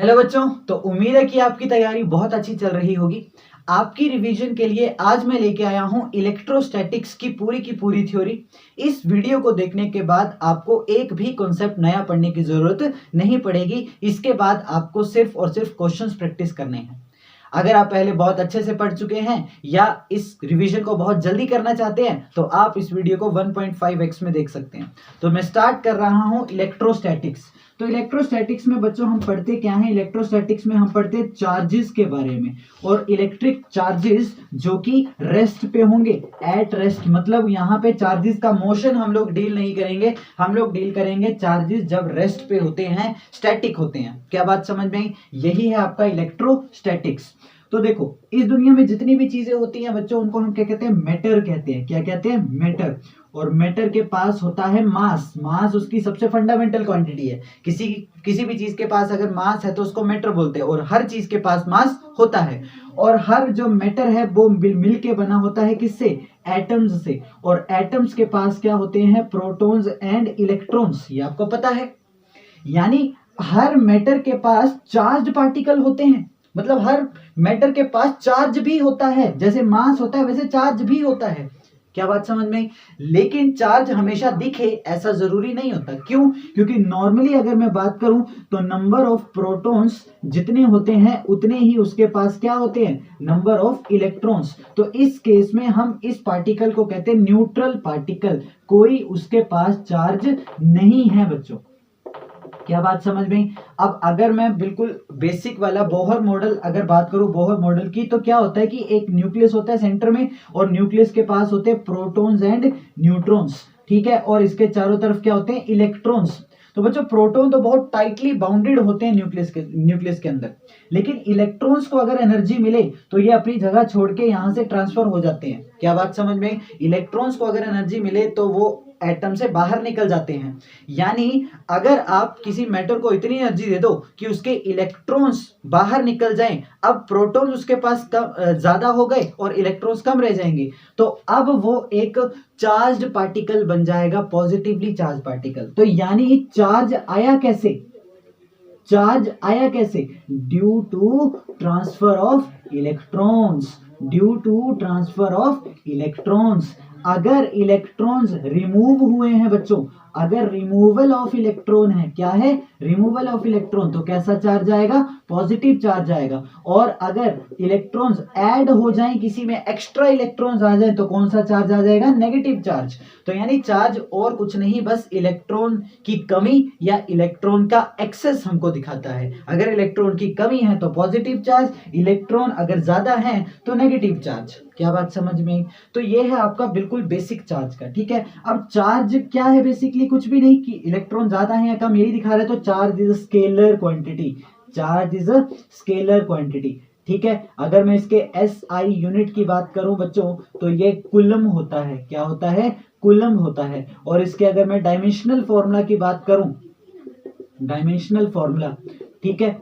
Hello बच्चों, तो उम्मीद है कि आपकी तैयारी बहुत अच्छी चल रही होगी। आपकी रिवीजन के लिए आज मैं लेके आया हूं इलेक्ट्रोस्टैटिक्स की पूरी थ्योरी। इस वीडियो को देखने के बाद आपको एक भी कॉन्सेप्ट नया पढ़ने की जरूरत नहीं पड़ेगी। इसके बाद आपको सिर्फ और सिर्फ क्वेश्चंस प्रैक्टिस करने हैं। अगर आप पहले बहुत अच्छे से पढ़ चुके हैं या इस रिवीजन को बहुत जल्दी करना चाहते हैं तो आप इस वीडियो को 1.5x में देख सकते हैं। तो मैं स्टार्ट कर रहा हूं इलेक्ट्रोस्टैटिक्स। तो इलेक्ट्रोस्टैटिक्स में बच्चों हम पढ़ते क्या हैं? इलेक्ट्रोस्टैटिक्स में हम पढ़ते चार्जेस के बारे में, और इलेक्ट्रिक चार्जेस जो कि रेस्ट पे होंगे, एट रेस्ट। मतलब यहाँ पे चार्जेस का मोशन हम लोग डील नहीं करेंगे, हम लोग डील करेंगे चार्जेस जब रेस्ट पे होते हैं, स्टैटिक होते हैं। क्या बात समझ में आई? यही है आपका इलेक्ट्रोस्टैटिक्स। तो देखो, इस दुनिया में जितनी भी चीजें होती हैं बच्चों, उनको हम क्या कहते हैं? मैटर कहते हैं। क्या कहते हैं? मैटर। और मैटर के पास होता है मास। मास उसकी सबसे फंडामेंटल क्वांटिटी है। किसी भी चीज के पास अगर मास है तो उसको मैटर बोलते हैं, और हर चीज के पास मास होता है। और हर जो मैटर है वो मिल के बना होता है किससे? एटम्स से। और एटम्स के पास क्या होते हैं? Protons and electrons. ये आपको पता है। यानी हर मैटर के पास चार्ज पार्टिकल होते हैं। मतलब हर मैटर के पास चार्ज भी होता है। जैसे मास होता है वैसे चार्ज भी होता है। क्या बात समझ में? लेकिन चार्ज हमेशा दिखे ऐसा जरूरी नहीं होता। क्यों? क्योंकि नॉर्मली अगर मैं बात करूं तो नंबर ऑफ प्रोटॉन्स जितने होते हैं उतने ही उसके पास क्या होते हैं? Number of electrons. तो इस केस में हम इस पार्टिकल को कहते हैं न्यूट्रल पार्टिकल। कोई उसके पास चार्ज नहीं है बच्चों। क्या बात समझ में? अब अगर मैं बिल्कुल बेसिक वाला बोहर मॉडल अगर बात करूं, बोहर मॉडल की, तो क्या होता है कि एक न्यूक्लियस होता है सेंटर में, और न्यूक्लियस के पास होते हैं प्रोटॉन्स एंड न्यूट्रॉन्स। ठीक है। और इसके चारों तरफ क्या होते हैं? इलेक्ट्रॉन्स। तो बच्चों, प्रोटॉन तो बहुत टाइटली बाउंडेड होते हैं न्यूक्लियस के अंदर। लेकिन इलेक्ट्रॉन्स को अगर एनर्जी मिले तो ये अपनी जगह छोड़ के यहां से ट्रांसफर हो जाते हैं। क्या बात समझ में? इलेक्ट्रॉन्स को अगर एनर्जी मिले तो वो एटम से बाहर निकल जाते हैं। यानी अगर आप किसी मैटर को इतनी एनर्जी दे दो कि उसके इलेक्ट्रॉन्स बाहर निकल जाएं, अब प्रोटॉन्स उसके पास ज्यादा हो गए और इलेक्ट्रॉन्स कम रह जाएंगे, तो अब वो एक चार्ज्ड पार्टिकल बन जाएगा, पॉजिटिवली चार्ज पार्टिकल। तो यानी चार्ज आया कैसे? चार्ज आया कैसे? Due to transfer of electrons. Due to transfer of electrons. अगर इलेक्ट्रॉन्स रिमूव हुए हैं बच्चों, अगर रिमूवल ऑफ इलेक्ट्रॉन है, क्या है? रिमूवल ऑफ इलेक्ट्रॉन, तो कैसा चार्ज आएगा? पॉजिटिव चार्ज आएगा। और अगर इलेक्ट्रॉन्स ऐड हो जाएं, किसी में एक्स्ट्रा इलेक्ट्रॉन्स आ जाए, तो कौन सा चार्ज आ जाएगा? Negative charge. तो यानी चार्ज और कुछ नहीं, बस इलेक्ट्रॉन की कमी या इलेक्ट्रॉन का एक्सेस हमको दिखाता है। अगर इलेक्ट्रॉन की कमी है तो पॉजिटिव चार्ज, इलेक्ट्रॉन अगर ज्यादा है तो नेगेटिव चार्ज। क्या बात समझ में? तो ये है आपका बिल्कुल बेसिक चार्ज का। ठीक है। अब चार्ज क्या है? बेसिकली कुछ भी नहीं, कि इलेक्ट्रॉन ज्यादा है या कम यही दिखा रहा है। तो charge is scalar quantity. Charge is a scalar quantity. ठीक है। अगर मैं इसके SI यूनिट की बात करूं बच्चों, तो ये कूलम होता है। क्या होता है? कूलम होता है। और इसके अगर मैं डायमेंशनल फॉर्मूला की बात करूं, डायमेंशनल फॉर्मूला, ठीक है,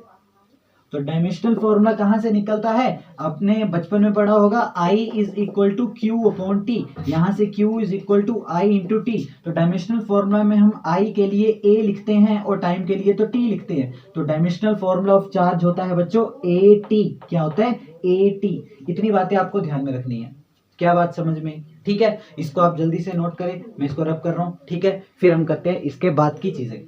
तो डायमेंशनल फॉर्मूला कहां से निकलता है? आपने बचपन में पढ़ा होगा, I is equal to Q upon T. यहां से Q is equal to I into T. तो डायमेंशनल फॉर्मूला में हम I के लिए A लिखते हैं और टाइम के लिए तो T लिखते हैं। तो डायमेंशनल फॉर्मूला ऑफ चार्ज होता है बच्चों AT। क्या होता है? AT। इतनी बातें आपको ध्यान में रखनी है। क्या बात समझ में? ठीक है। इसको आप जल्दी से नोट करें, मैं इसको रब कर रहा हूं। ठीक है। फिर हम करते हैं इसके बाद की चीजें।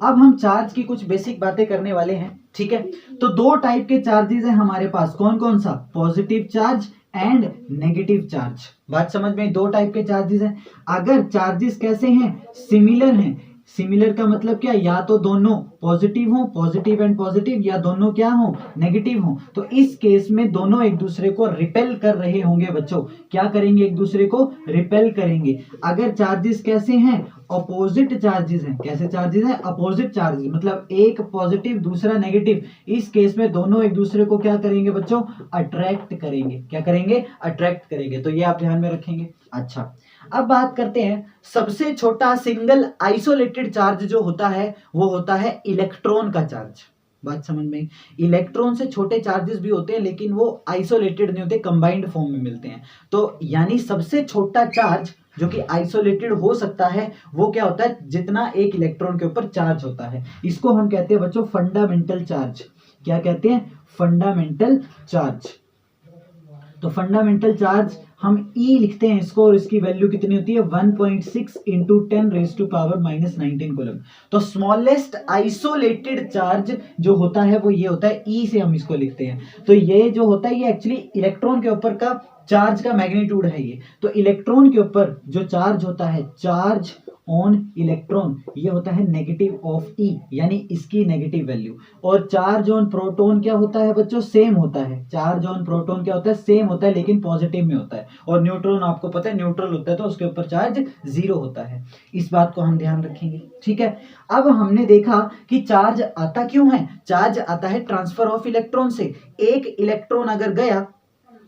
अब हम चार्ज की कुछ बेसिक बातें करने वाले हैं। ठीक है। तो दो टाइप के चार्जेस हैं हमारे पास। कौन कौन सा? Positive charge and negative charge. बात समझ में? दो टाइप के चार्जेस हैं। अगर चार्जेस कैसे हैं? सिमिलर हैं। सिमिलर का मतलब क्या? या तो दोनों पॉजिटिव हो, पॉजिटिव एंड पॉजिटिव, या दोनों क्या हो? नेगेटिव हो। तो इस केस में दोनों एक दूसरे को रिपेल कर रहे होंगे बच्चों। क्या करेंगे? एक दूसरे को रिपेल करेंगे। अगर चार्जेस कैसे हैं? अपोजिट चार्जेस हैं। कैसे चार्जेस हैं? अपोजिट चार्जेस, मतलब एक पॉजिटिव दूसरा नेगेटिव। इस केस में दोनों एक दूसरे को क्या करेंगे बच्चों? अट्रैक्ट करेंगे। क्या करेंगे? अट्रैक्ट करेंगे। तो ये आप ध्यान में रखेंगे। अच्छा, अब बात करते हैं सबसे छोटा सिंगल आइसोलेटेड चार्ज जो होता है वो होता है इलेक्ट्रॉन का चार्ज। बात समझ में? इलेक्ट्रॉन से छोटे चार्जेस भी होते हैं लेकिन वो आइसोलेटेड नहीं होते, कंबाइंड फॉर्म में मिलते हैं। तो यानी सबसे छोटा चार्ज जो कि आइसोलेटेड हो सकता है वो क्या होता है, जितना एक इलेक्ट्रॉन के ऊपर चार्ज होता है। इसको हम कहते हैं बच्चों फंडामेंटल चार्ज। क्या कहते हैं? Fundamental charge. तो फंडामेंटल चार्ज हम E लिखते हैं इसको, और इसकी वैल्यू कितनी होती है 1.6 इंटू 10⁻⁻19 कूलम। तो स्मॉलेस्ट आइसोलेटेड चार्ज जो होता है वो ये होता है, E से हम इसको लिखते हैं। तो ये जो होता है ये एक्चुअली इलेक्ट्रॉन के ऊपर का चार्ज का मैग्नीट्यूड है ये। तो इलेक्ट्रॉन के ऊपर जो चार्ज होता है, चार्ज ऑन इलेक्ट्रॉन, ये होता है नेगेटिव ऑफ E, यानी इसकी नेगेटिव वैल्यू। और चार्ज ऑन प्रोटॉन क्या होता है बच्चों? सेम होता है। चार्ज ऑन प्रोटॉन क्या होता है? सेम होता है, लेकिन पॉजिटिव में होता है। और न्यूट्रॉन आपको पता है न्यूट्रल होता है, तो उसके ऊपर चार्ज 0 होता है। इस बात को हम ध्यान रखेंगे, ठीक है। अब हमने देखा कि चार्ज आता क्यों है। चार्ज आता है ट्रांसफर ऑफ इलेक्ट्रॉन से। एक इलेक्ट्रॉन अगर गया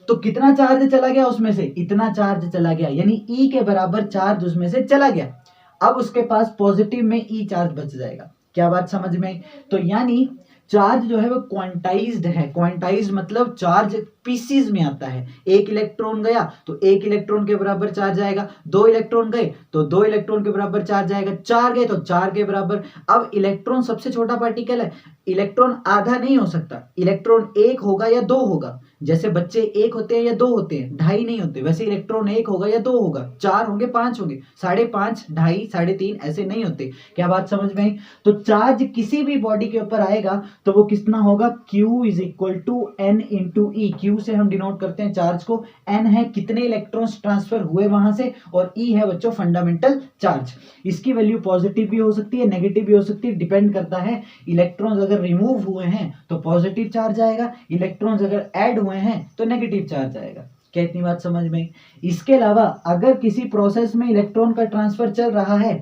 तो कितना चार्ज चला गया उसमें से? इतना चार्ज चला गया, यानी E के बराबर चार्ज उसमें से चला गया। अब उसके पास पॉजिटिव में E चार्ज बच जाएगा। क्या बात समझ में? तो यानी चार्ज जो है वो क्वांटाइज्ड है। क्वांटाइज्ड मतलब चार्ज पीसीज में आता है। एक इलेक्ट्रॉन गया तो एक इलेक्ट्रॉन के बराबर चार्ज आएगा, दो इलेक्ट्रॉन गए तो दो इलेक्ट्रॉन के बराबर चार्ज आएगा, चार गए तो चार के बराबर। अब इलेक्ट्रॉन सबसे छोटा पार्टिकल है, इलेक्ट्रॉन आधा नहीं हो सकता, इलेक्ट्रॉन एक होगा या दो होगा। जैसे बच्चे एक होते हैं या दो होते हैं, ढाई नहीं होते, वैसे इलेक्ट्रॉन एक होगा या दो होगा, चार होंगे, पांच होंगे, 5.5, ढाई, 3.5 ऐसे नहीं होते। क्या बात समझ में आई? तो चार्ज किसी भी बॉडी के ऊपर आएगा तो वो कितना होगा? Q is equal to N into E। Q से हम डिनोट करते हैं चार्ज को, N है कितने इलेक्ट्रॉन्स ट्रांसफर हुए वहां से, और E है बच्चों फंडामेंटल चार्ज। इसकी वैल्यू पॉजिटिव भी हो सकती है, नेगेटिव भी हो सकती है, डिपेंड करता है। इलेक्ट्रॉन्स अगर रिमूव हुए हैं तो पॉजिटिव चार्ज आएगा, इलेक्ट्रॉन्स अगर ऐड हुए हैं तो नेगेटिव चार्ज आएगा। क्या इतनी बात समझ में? इसके अलावा अगर किसी प्रोसेस में इलेक्ट्रॉन का ट्रांसफर चल रहा है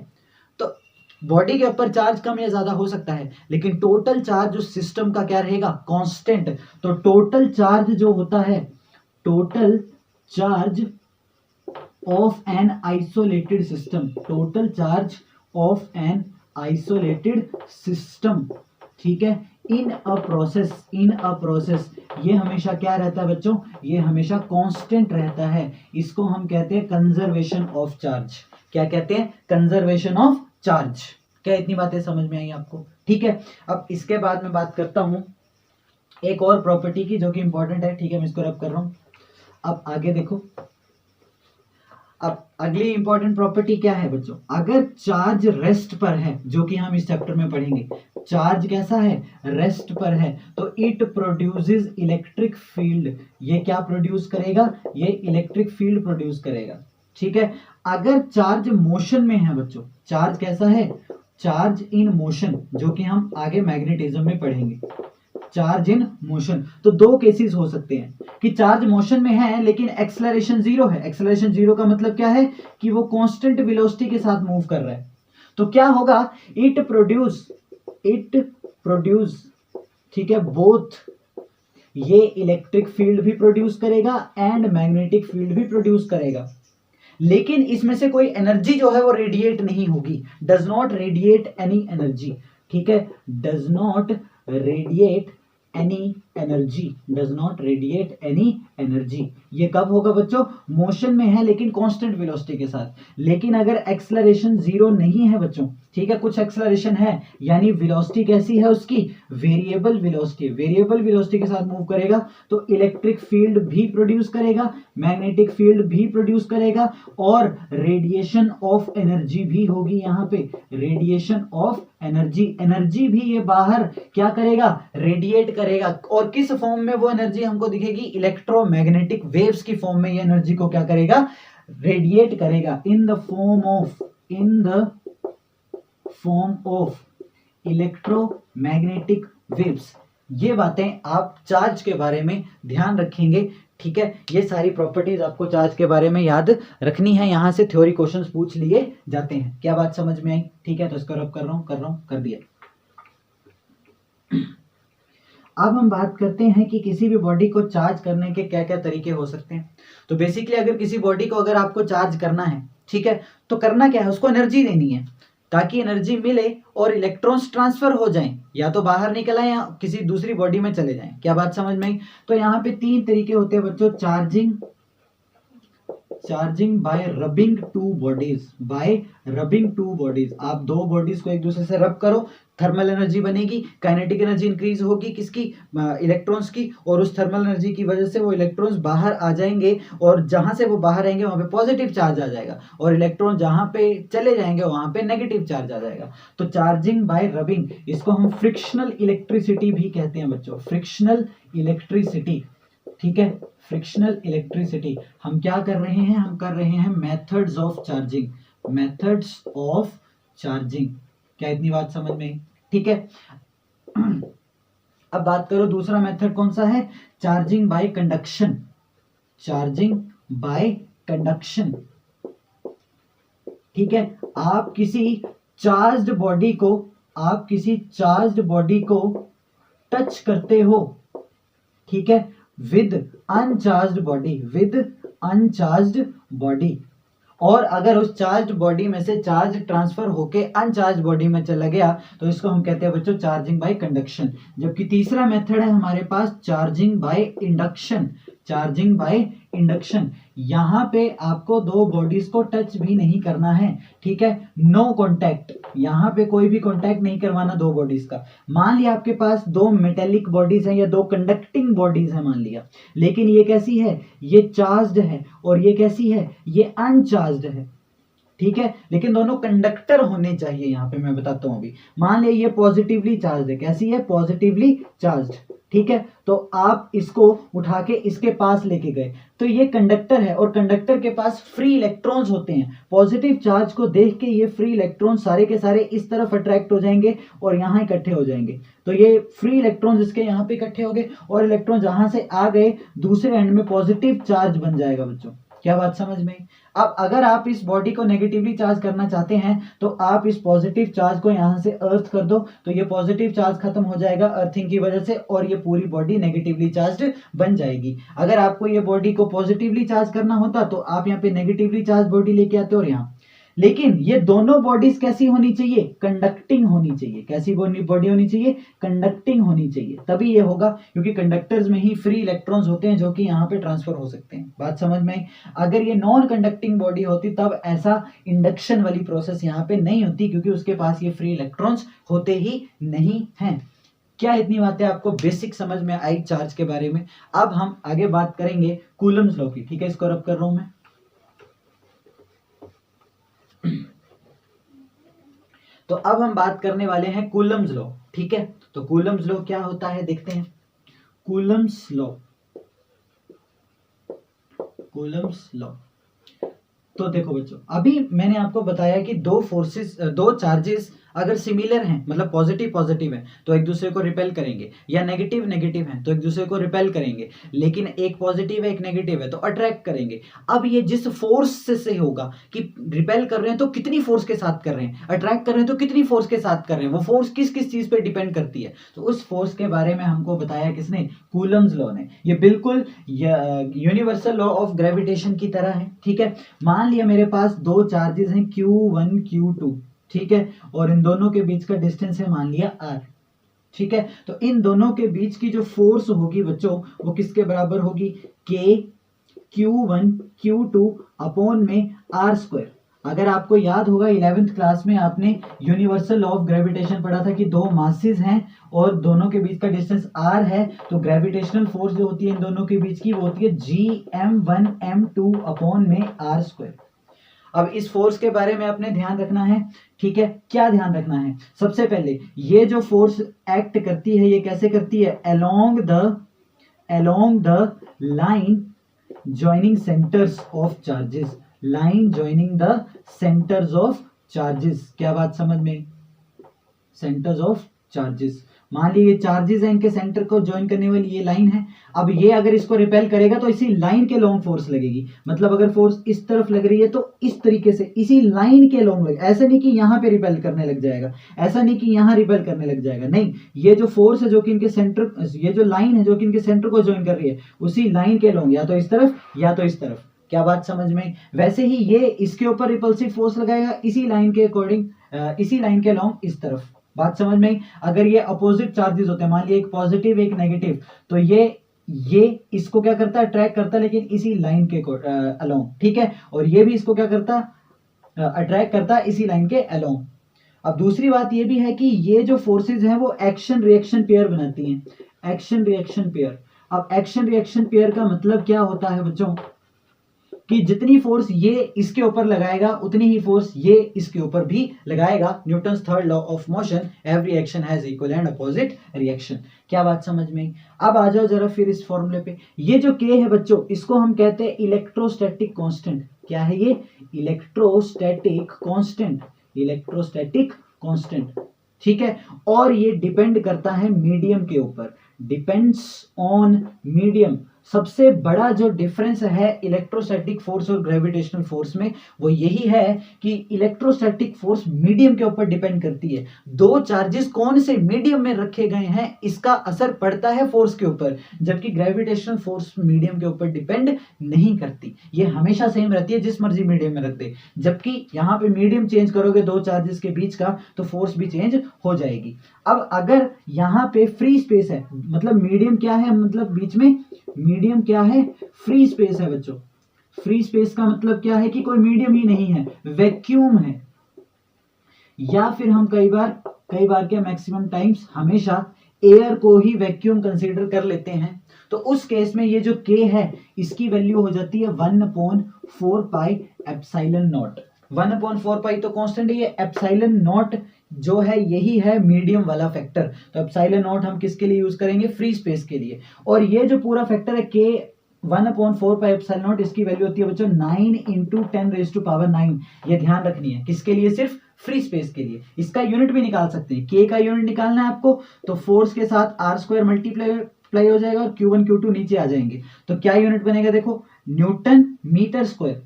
तो बॉडी के ऊपर चार्ज कम या ज्यादा हो सकता है, लेकिन टोटल चार्ज उस सिस्टम का क्या रहेगा? कांस्टेंट। तो टोटल चार्ज जो होता है, total charge of an isolated system, total charge of an isolated system, ठीक है, इन अ प्रोसेस, ये हमेशा क्या रहता है बच्चों? ये हमेशा कांस्टेंट रहता है। इसको हम कहते हैं कंजर्वेशन ऑफ चार्ज। क्या कहते हैं? Conservation of charge. क्या इतनी बातें समझ में आई आपको? ठीक है। अब इसके बाद मैं बात करता हूं एक और प्रॉपर्टी की जो कि इंपॉर्टेंट है, ठीक है, मैं इसको रब कर रहा हूं। अब आगे देखो, अब अगली इंपॉर्टेंट प्रॉपर्टी क्या है बच्चों? अगर चार्ज रेस्ट पर है, जो कि हम इस चैप्टर में पढ़ेंगे, चार्ज कैसा है? रेस्ट पर है, तो इट प्रोड्यूसेस इलेक्ट्रिक फील्ड। ये क्या प्रोड्यूस करेगा? ये इलेक्ट्रिक फील्ड प्रोड्यूस करेगा, ठीक है। अगर चार्ज मोशन में है बच्चों, चार्ज कैसा है? चार्ज इन मोशन, जो कि हम आगे मैग्नेटिज्म में पढ़ेंगे। चार्ज इन मोशन, तो दो केसेस हो सकते हैं कि चार्ज मोशन में है लेकिन एक्सेलरेशन 0 है। एक्सेलरेशन 0 का मतलब क्या है? कि वो कांस्टेंट वेलोसिटी के साथ मूव कर रहा है। तो क्या होगा? इट प्रोड्यूस, ठीक है, बोथ, ये इलेक्ट्रिक फील्ड भी प्रोड्यूस करेगा एंड मैग्नेटिक फील्ड भी प्रोड्यूस करेगा, लेकिन इसमें से कोई एनर्जी जो है वो रेडिएट नहीं होगी। Does not radiate any energy, ठीक है, does not radiate any energy, does not radiate any energy. ये कब होगा बच्चों? मोशन में है लेकिन कांस्टेंट वेलोसिटी के साथ। लेकिन अगर एक्सेलरेशन 0 नहीं है बच्चों, ठीक है, कुछ एक्सेलरेशन है, यानी वेलोसिटी कैसी है उसकी? Variable velocity. वेरिएबल वेलोसिटी के साथ मूव करेगा तो इलेक्ट्रिक फील्ड भी प्रोड्यूस करेगा, मैग्नेटिक फील्ड भी प्रोड्यूस करेगा, और रेडिएशन ऑफ एनर्जी भी होगी। यहाँ पे रेडिएशन ऑफ एनर्जी, एनर्जी भी ये बाहर क्या करेगा? रेडिएट करेगा। और किस फॉर्म में वो एनर्जी हमको दिखेगी? इलेक्ट्रोमैग्नेटिक वेव्स की फॉर्म में ये एनर्जी को क्या करेगा? रेडिएट करेगा। In the form of electromagnetic waves. ये बातें आप चार्ज के बारे में ध्यान रखेंगे, ठीक है। ये सारी प्रॉपर्टीज आपको चार्ज के बारे में याद रखनी है। यहां से थ्योरी क्वेश्चंस पूछ लिए जाते हैं। क्या बात समझ में आई? ठीक है, तो इसको रब कर रहा हूं, कर दिया। अब हम बात करते हैं कि किसी भी बॉडी को चार्ज करने के क्या क्या तरीके हो सकते हैं। तो बेसिकली अगर किसी बॉडी को अगर आपको चार्ज करना है, ठीक है, तो करना क्या है? उसको एनर्जी देनी है ताकि एनर्जी मिले और इलेक्ट्रॉन्स ट्रांसफर हो जाएं, या तो बाहर निकल आए या किसी दूसरी बॉडी में चले जाएं। क्या बात समझ में आई? तो यहाँ पे 3 तरीके होते हैं बच्चों, charging, charging by rubbing two bodies, bye rubbing two bodies. आप दो बॉडीज को एक दूसरे से रब करो, थर्मल एनर्जी बनेगी, काइनेटिक एनर्जी इंक्रीज होगी किसकी, इलेक्ट्रॉन्स की, और उस थर्मल एनर्जी की वजह से वो इलेक्ट्रॉन्स बाहर आ जाएंगे, और जहां से वो बाहर आएंगे वहां पे पॉजिटिव चार्ज आ जाएगा, और इलेक्ट्रॉन जहां पे चले जाएंगे वहां पे नेगेटिव चार्ज आ जाएगा। तो चार्जिंग बाय रबिंग, इसको हम फ्रिक्शनल इलेक्ट्रिसिटी भी कहते हैं बच्चों, फ्रिक्शनल इलेक्ट्रिसिटी। ठीक है, फ्रिक्शनल इलेक्ट्रिसिटी। हम क्या कर रहे हैं, हम कर रहे हैं methods of charging, methods of charging. क्या इतनी बात समझ में? ठीक है। अब बात करो दूसरा मेथड कौन सा है, charging by conduction, charging by conduction. ठीक है, आप किसी चार्ज्ड बॉडी को, आप किसी चार्ज्ड बॉडी को टच करते हो, ठीक है, with uncharged body, with uncharged body, और अगर उस चार्ज्ड बॉडी में से चार्ज ट्रांसफर होके अनचार्ज्ड बॉडी में चला गया तो इसको हम कहते हैं बच्चों चार्जिंग बाय कंडक्शन। जबकि तीसरा मेथड है हमारे पास charging by induction, charging by induction. यहां पे आपको दो बॉडीज को टच भी नहीं करना है, ठीक है, नो कॉन्टैक्ट, यहां पे कोई भी कॉन्टैक्ट नहीं करवाना दो बॉडीज का। मान लिया आपके पास दो मेटेलिक बॉडीज हैं या दो कंडक्टिंग बॉडीज हैं मान लिया, लेकिन ये कैसी है, ये चार्ज्ड है, और ये कैसी है, ये अनचार्ज्ड है। ठीक है, लेकिन दोनों कंडक्टर होने चाहिए। यहां पे मैं बताता हूं अभी, मान लिया ये पॉजिटिवली चार्ज है, कैसी है, पॉजिटिवली चार्ज। ठीक है, तो आप इसको उठा के इसके पास लेके गए तो ये कंडक्टर है, और कंडक्टर के पास फ्री इलेक्ट्रॉन्स होते हैं। पॉजिटिव चार्ज को देख के ये फ्री इलेक्ट्रॉन सारे के सारे इस तरफ अट्रैक्ट हो जाएंगे और यहां इकट्ठे हो जाएंगे। तो ये फ्री इलेक्ट्रॉन्स इसके यहां पे इकट्ठे हो गए, और इलेक्ट्रॉन जहां से आ गए दूसरे एंड में पॉजिटिव चार्ज बन जाएगा बच्चों। क्या बात समझ में? अब अगर आप इस बॉडी को नेगेटिवली चार्ज करना चाहते हैं तो आप इस पॉजिटिव चार्ज को यहां से अर्थ कर दो, तो ये पॉजिटिव चार्ज खत्म हो जाएगा अर्थिंग की वजह से, और ये पूरी बॉडी नेगेटिवली चार्ज्ड बन जाएगी। अगर आपको ये बॉडी को पॉजिटिवली चार्ज करना होता तो आप यहाँ पे नेगेटिवली चार्ज बॉडी लेके आते और यहाँ, लेकिन ये दोनों बॉडीज कैसी होनी चाहिए, कंडक्टिंग होनी चाहिए। कैसी बॉडी होनी चाहिए, कंडक्टिंग होनी चाहिए, तभी ये होगा, क्योंकि कंडक्टर्स में ही फ्री इलेक्ट्रॉन्स होते हैं जो कि यहाँ पे ट्रांसफर हो सकते हैं। बात समझ में? अगर ये नॉन कंडक्टिंग बॉडी होती तब ऐसा इंडक्शन वाली प्रोसेस यहाँ पे नहीं होती, क्योंकि उसके पास ये फ्री इलेक्ट्रॉन्स होते ही नहीं हैं। क्या इतनी बातें आपको बेसिक समझ में आई चार्ज के बारे में? अब हम आगे बात करेंगे कूलम्स लॉ की। ठीक है, इसको रब कर रहा हूं मैं। तो अब हम बात करने वाले हैं कूलम्स लॉ। ठीक है, तो कूलम्स लॉ क्या होता है देखते हैं। Coulomb's law, Coulomb's law. तो देखो बच्चों, अभी मैंने आपको बताया कि दो फोर्सेस, दो चार्जेस अगर सिमिलर हैं, मतलब पॉजिटिव पॉजिटिव है तो एक दूसरे को रिपेल करेंगे, या नेगेटिव नेगेटिव है तो एक दूसरे को रिपेल करेंगे, लेकिन एक पॉजिटिव है एक नेगेटिव है तो अट्रैक्ट करेंगे। अब ये जिस फोर्स से होगा कि रिपेल कर रहे हैं तो कितनी फोर्स के साथ कर रहे हैं, अट्रैक्ट कर रहे हैं तो कितनी फोर्स के साथ कर रहे हैं, वो फोर्स किस किस चीज पे डिपेंड करती है। तो उस फोर्स के बारे में हमको बताया किसने, कूलम्स लॉ ने। ये बिल्कुल यूनिवर्सल लॉ ऑफ ग्रेविटेशन की तरह है। ठीक है, मान लिया मेरे पास दो चार्जेस हैं Q1 Q2, ठीक है, और इन दोनों के बीच का डिस्टेंस है मान लिया r। ठीक है, तो इन दोनों के बीच की जो फोर्स होगी बच्चों वो किसके बराबर होगी, K Q1 Q2 अपॉन में r²। अगर आपको याद होगा 11th क्लास में आपने यूनिवर्सल लॉ ऑफ ग्रेविटेशन पढ़ा था कि दो मासेस हैं और दोनों के बीच का डिस्टेंस r है, तो ग्रेविटेशनल फोर्स जो होती है इन दोनों के बीच की वो होती है Gm1 m2 अपॉन में r²। अब इस फोर्स के बारे में आपने ध्यान रखना है। ठीक है, क्या ध्यान रखना है, सबसे पहले ये जो फोर्स एक्ट करती है ये कैसे करती है, along the line joining centres of charges, line joining the centres of charges. क्या बात समझ में, सेंटर्स ऑफ चार्जेस। मान लीजिए ये चार्जेस हैं, इनके सेंटर को ज्वाइन करने वाली ये लाइन है। अब ये अगर इसको रिपेल करेगा तो इसी लाइन के लॉन्ग फोर्स लगेगी, मतलब अगर फोर्स इस तरफ लग रही है तो इस तरीके से इसी लाइन के लॉन्ग लगेगा। ऐसा नहीं कि यहाँ पे रिपेल करने लग जाएगा, ऐसा नहीं कि यहाँ रिपेल करने लग जाएगा, नहीं, ये जो फोर्स है जो कि इनके सेंटर, ये जो लाइन है जो कि इनके सेंटर को ज्वाइन कर रही है उसी लाइन के लॉन्ग, या तो इस तरफ या तो इस तरफ। क्या बात समझ में? वैसे ही ये इसके ऊपर रिपल्सिव फोर्स लगाएगा इसी लाइन के अकॉर्डिंग, इसी लाइन के लॉन्ग इस तरफ। बात समझ में? अगर ये अपोजिट चार्जेस होते हैं, मान लिया एक पॉजिटिव एक नेगेटिव, तो ये ये इसको क्या करता है, अट्रैक्ट करता है, लेकिन इसी लाइन के अलोंग, ठीक है। और ये भी इसको क्या करता है, अट्रैक्ट करता है इसी लाइन के अलोंग। अब दूसरी बात ये भी है कि ये जो फोर्सेज हैं वो एक्शन रिएक्शन पेयर बनाती हैं, एक्शन रिएक्शन पेयर। अब एक्शन रिएक्शन पेयर का मतलब क्या होता है बच्चों, कि जितनी फोर्स ये इसके ऊपर लगाएगा उतनी ही फोर्स ये इसके ऊपर भी लगाएगा। Newton's third law of motion, every action has equal and opposite reaction. क्या बात समझ में आई? अब आ जाओ जरा फिर इस फॉर्मूले पे। ये जो के है बच्चों, इसको हम कहते हैं इलेक्ट्रोस्टैटिक कांस्टेंट। क्या है ये? इलेक्ट्रोस्टैटिक कांस्टेंट, इलेक्ट्रोस्टैटिक कांस्टेंट, ठीक है। और ये डिपेंड करता है मीडियम के ऊपर, डिपेंड्स ऑन मीडियम। सबसे बड़ा जो डिफरेंस है इलेक्ट्रोस्टैटिक फोर्स और ग्रेविटेशनल फोर्स में वो यही है कि इलेक्ट्रोस्टैटिक फोर्स मीडियम के ऊपर डिपेंड करती है। दो चार्जेस कौन से मीडियम में रखे गए हैं इसका असर पड़ता है फोर्स के ऊपर, जबकि ग्रेविटेशनल फोर्स मीडियम के ऊपर डिपेंड नहीं करती, ये हमेशा सेम रहती है जिस मर्जी मीडियम में रख दे। जबकि यहाँ पे मीडियम चेंज करोगे दो चार्जेस के बीच का तो फोर्स भी चेंज हो जाएगी। अब अगर यहाँ पे फ्री स्पेस है, मतलब मीडियम क्या है, मतलब बीच में मीडियम क्या है, फ्री स्पेस है बच्चों। फ्री स्पेस का मतलब क्या है कि कोई मीडियम ही नहीं है, वैक्यूम है। या फिर हम कई बार क्या, मैक्सिमम टाइम्स हमेशा एयर को ही वैक्यूम कंसीडर कर लेते हैं। तो उस केस में ये जो के है इसकी वैल्यू हो जाती है 1/4 पाई एप्सिलॉन नॉट। 1/4 पाई तो कांस्टेंट है, ये एप्सिलॉन नॉट जो है यही है मीडियम वाला फैक्टर। तो एप्सिलॉन नॉट हम किसके लिए यूज करेंगे, फ्री स्पेस के लिए। और ये जो पूरा फैक्टर है के 1/4 पाई एप्सिलॉन नॉट, इसकी वैल्यू होती है बच्चों 9 × 10⁹9। ये ध्यान रखनी है, किसके लिए, सिर्फ फ्री स्पेस के लिए। इसका यूनिट भी निकाल सकते हैं, के का यूनिट निकालना है आपको तो फोर्स के साथ r² मल्टीप्लाई हो जाएगा और Q1 Q2 नीचे आ जाएंगे। तो क्या यूनिट बनेगा, देखो newton metre square,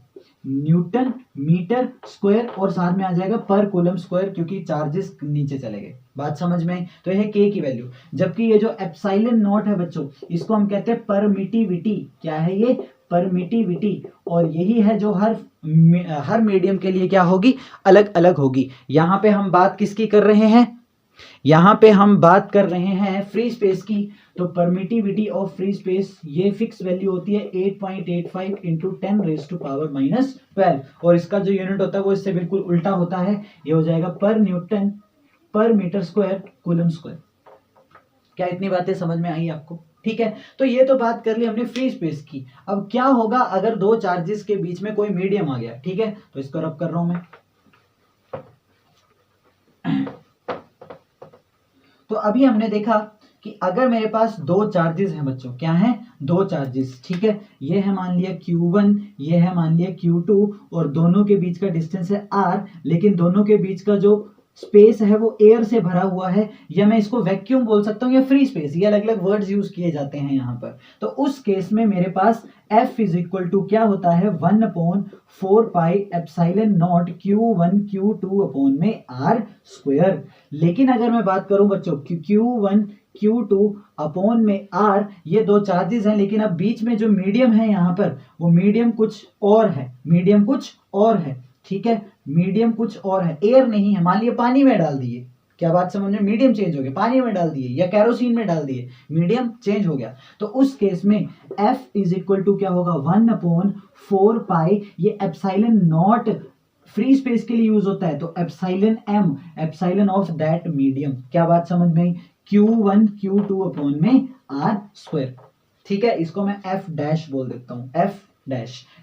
newton metre square, और साथ में आ जाएगा पर कूलम स्क्वायर, क्योंकि चार्जेस नीचे चले गए। बात समझ में आई? तो यह है के की वैल्यू। जबकि ये जो एप्सिलॉन नॉट है बच्चों, इसको हम कहते हैं परमिटिविटी। क्या है ये, परमिटिविटी। और यही है जो हर मीडियम के लिए क्या होगी, अलग अलग होगी। यहाँ पे हम बात किसकी कर रहे हैं, यहाँ पे हम बात कर रहे हैं फ्री स्पेस की। तो परमिटिविटी ऑफ फ्री स्पेस ये फिक्स वैल्यू होती है 8.85 × 10⁻⁻12। और इसका जो यूनिट होता है वो इससे बिल्कुल उल्टा होता है, ये हो जाएगा पर न्यूटन पर मीटर स्क्वायर कूलम स्क्वायर। क्या इतनी बातें समझ में आई आपको? ठीक है, तो ये तो बात कर ली हमने फ्री स्पेस की। अब क्या होगा अगर दो चार्जेस के बीच में कोई मीडियम आ गया, ठीक है, तो इसको रब कर रहा हूं मैं। तो अभी हमने देखा कि अगर मेरे पास दो चार्जेस हैं बच्चों, क्या हैं, दो चार्जेस, ठीक है, ये है मान लिया Q1, ये है मान लिया Q2, और दोनों के बीच का डिस्टेंस है R, लेकिन दोनों के बीच का जो स्पेस है वो एयर से भरा हुआ है, या मैं इसको वैक्यूम बोल सकता हूँ या फ्री स्पेस, ये अलग अलग वर्ड्स यूज किए जाते हैं यहाँ पर। तो उस केस में मेरे पास F = क्या होता है, 1/4 पाई epsilon not Q1 Q2 R²। लेकिन अगर मैं बात करूं बच्चों Q1 Q2 R, ये दो चार्जेस हैं, लेकिन अब बीच में जो मीडियम है यहाँ पर वो मीडियम कुछ और है, मीडियम कुछ और है, ठीक है, मीडियम कुछ और है, एयर नहीं है। मान लिया पानी में डाल दिए, क्या बात समझ में, मीडियम चेंज हो गया, पानी में डाल दिए या कैरोसिन में डाल दिए, मीडियम चेंज हो गया। तो उस केस में F = क्या होगा, 1/4 पाई, ये एप्सिलॉन नॉट फ्री स्पेस के लिए यूज होता है, तो epsilon m, epsilon of that medium. क्या बात समझ में आई, Q1 Q2 R²। ठीक है, इसको मैं F' बोल देता हूं, F'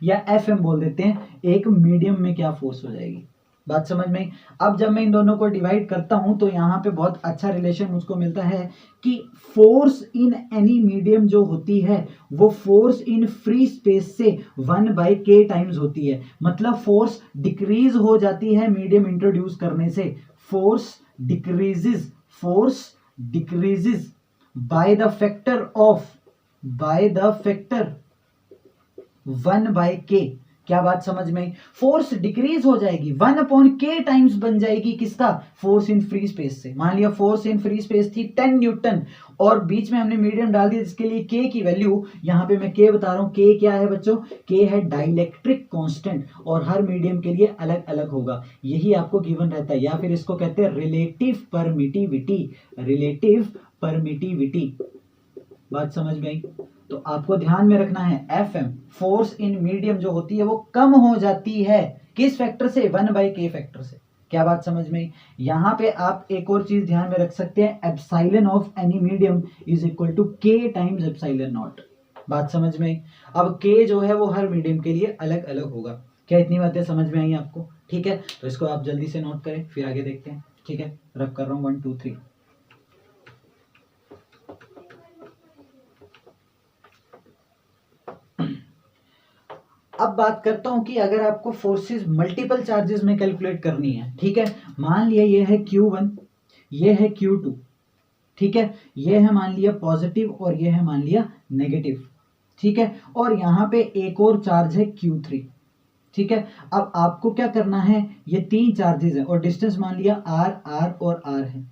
या FM बोल देते हैं, एक मीडियम में क्या फोर्स हो जाएगी। बात समझ में। अब जब मैं इन दोनों को डिवाइड करता हूं तो यहाँ पे बहुत अच्छा रिलेशन मुझको मिलता है कि फोर्स इन एनी मीडियम जो होती है वो फोर्स इन फ्री स्पेस से 1/k टाइम्स होती है। मतलब फोर्स डिक्रीज हो जाती है मीडियम इंट्रोड्यूस करने से, force decreases by the factor 1/k। क्या बात समझ में, फोर्स डिक्रीज हो जाएगी, 1/k टाइम्स बन जाएगी किसका, फोर्स इन फ्री स्पेस से। मान लिया फोर्स इन फ्री स्पेस थी 10 न्यूटन और बीच में हमने मीडियम डाल दिया जिसके लिए k की वैल्यू, यहां पे मैं k बता रहा हूं, k क्या है बच्चों, k है डाइलेक्ट्रिक कांस्टेंट, और हर मीडियम के लिए अलग अलग होगा, यही आपको गिवन रहता है, या फिर इसको कहते हैं रिलेटिव परमिटिविटी। बात समझ में आई। तो आपको ध्यान में रखना है Fm फोर्स इन मीडियम जो होती है वो कम हो जाती है किस फैक्टर से, 1/k फैक्टर से। क्या बात समझ में? यहाँ पे आप एक और चीज ध्यान में रख सकते हैं, epsilon of any medium is equal to k times epsilon naught. बात समझ में? अब k जो है वो हर मीडियम के लिए अलग अलग होगा। क्या इतनी बातें समझ में आई आपको? ठीक है, तो इसको आप जल्दी से नोट करें, फिर आगे देखते हैं। ठीक है, रब कर रहा हूँ 1 2 3। अब बात करता हूं कि अगर आपको फोर्सेस मल्टीपल चार्जेस में कैलकुलेट करनी है, ठीक है, मान लिया ये है Q1, ये है Q2, ठीक है, ये है मान लिया पॉजिटिव और ये है मान लिया नेगेटिव, ठीक है, और यहाँ पे एक और चार्ज है Q3, ठीक है। अब आपको क्या करना है, ये 3 चार्जेस है और डिस्टेंस मान लिया R और R है,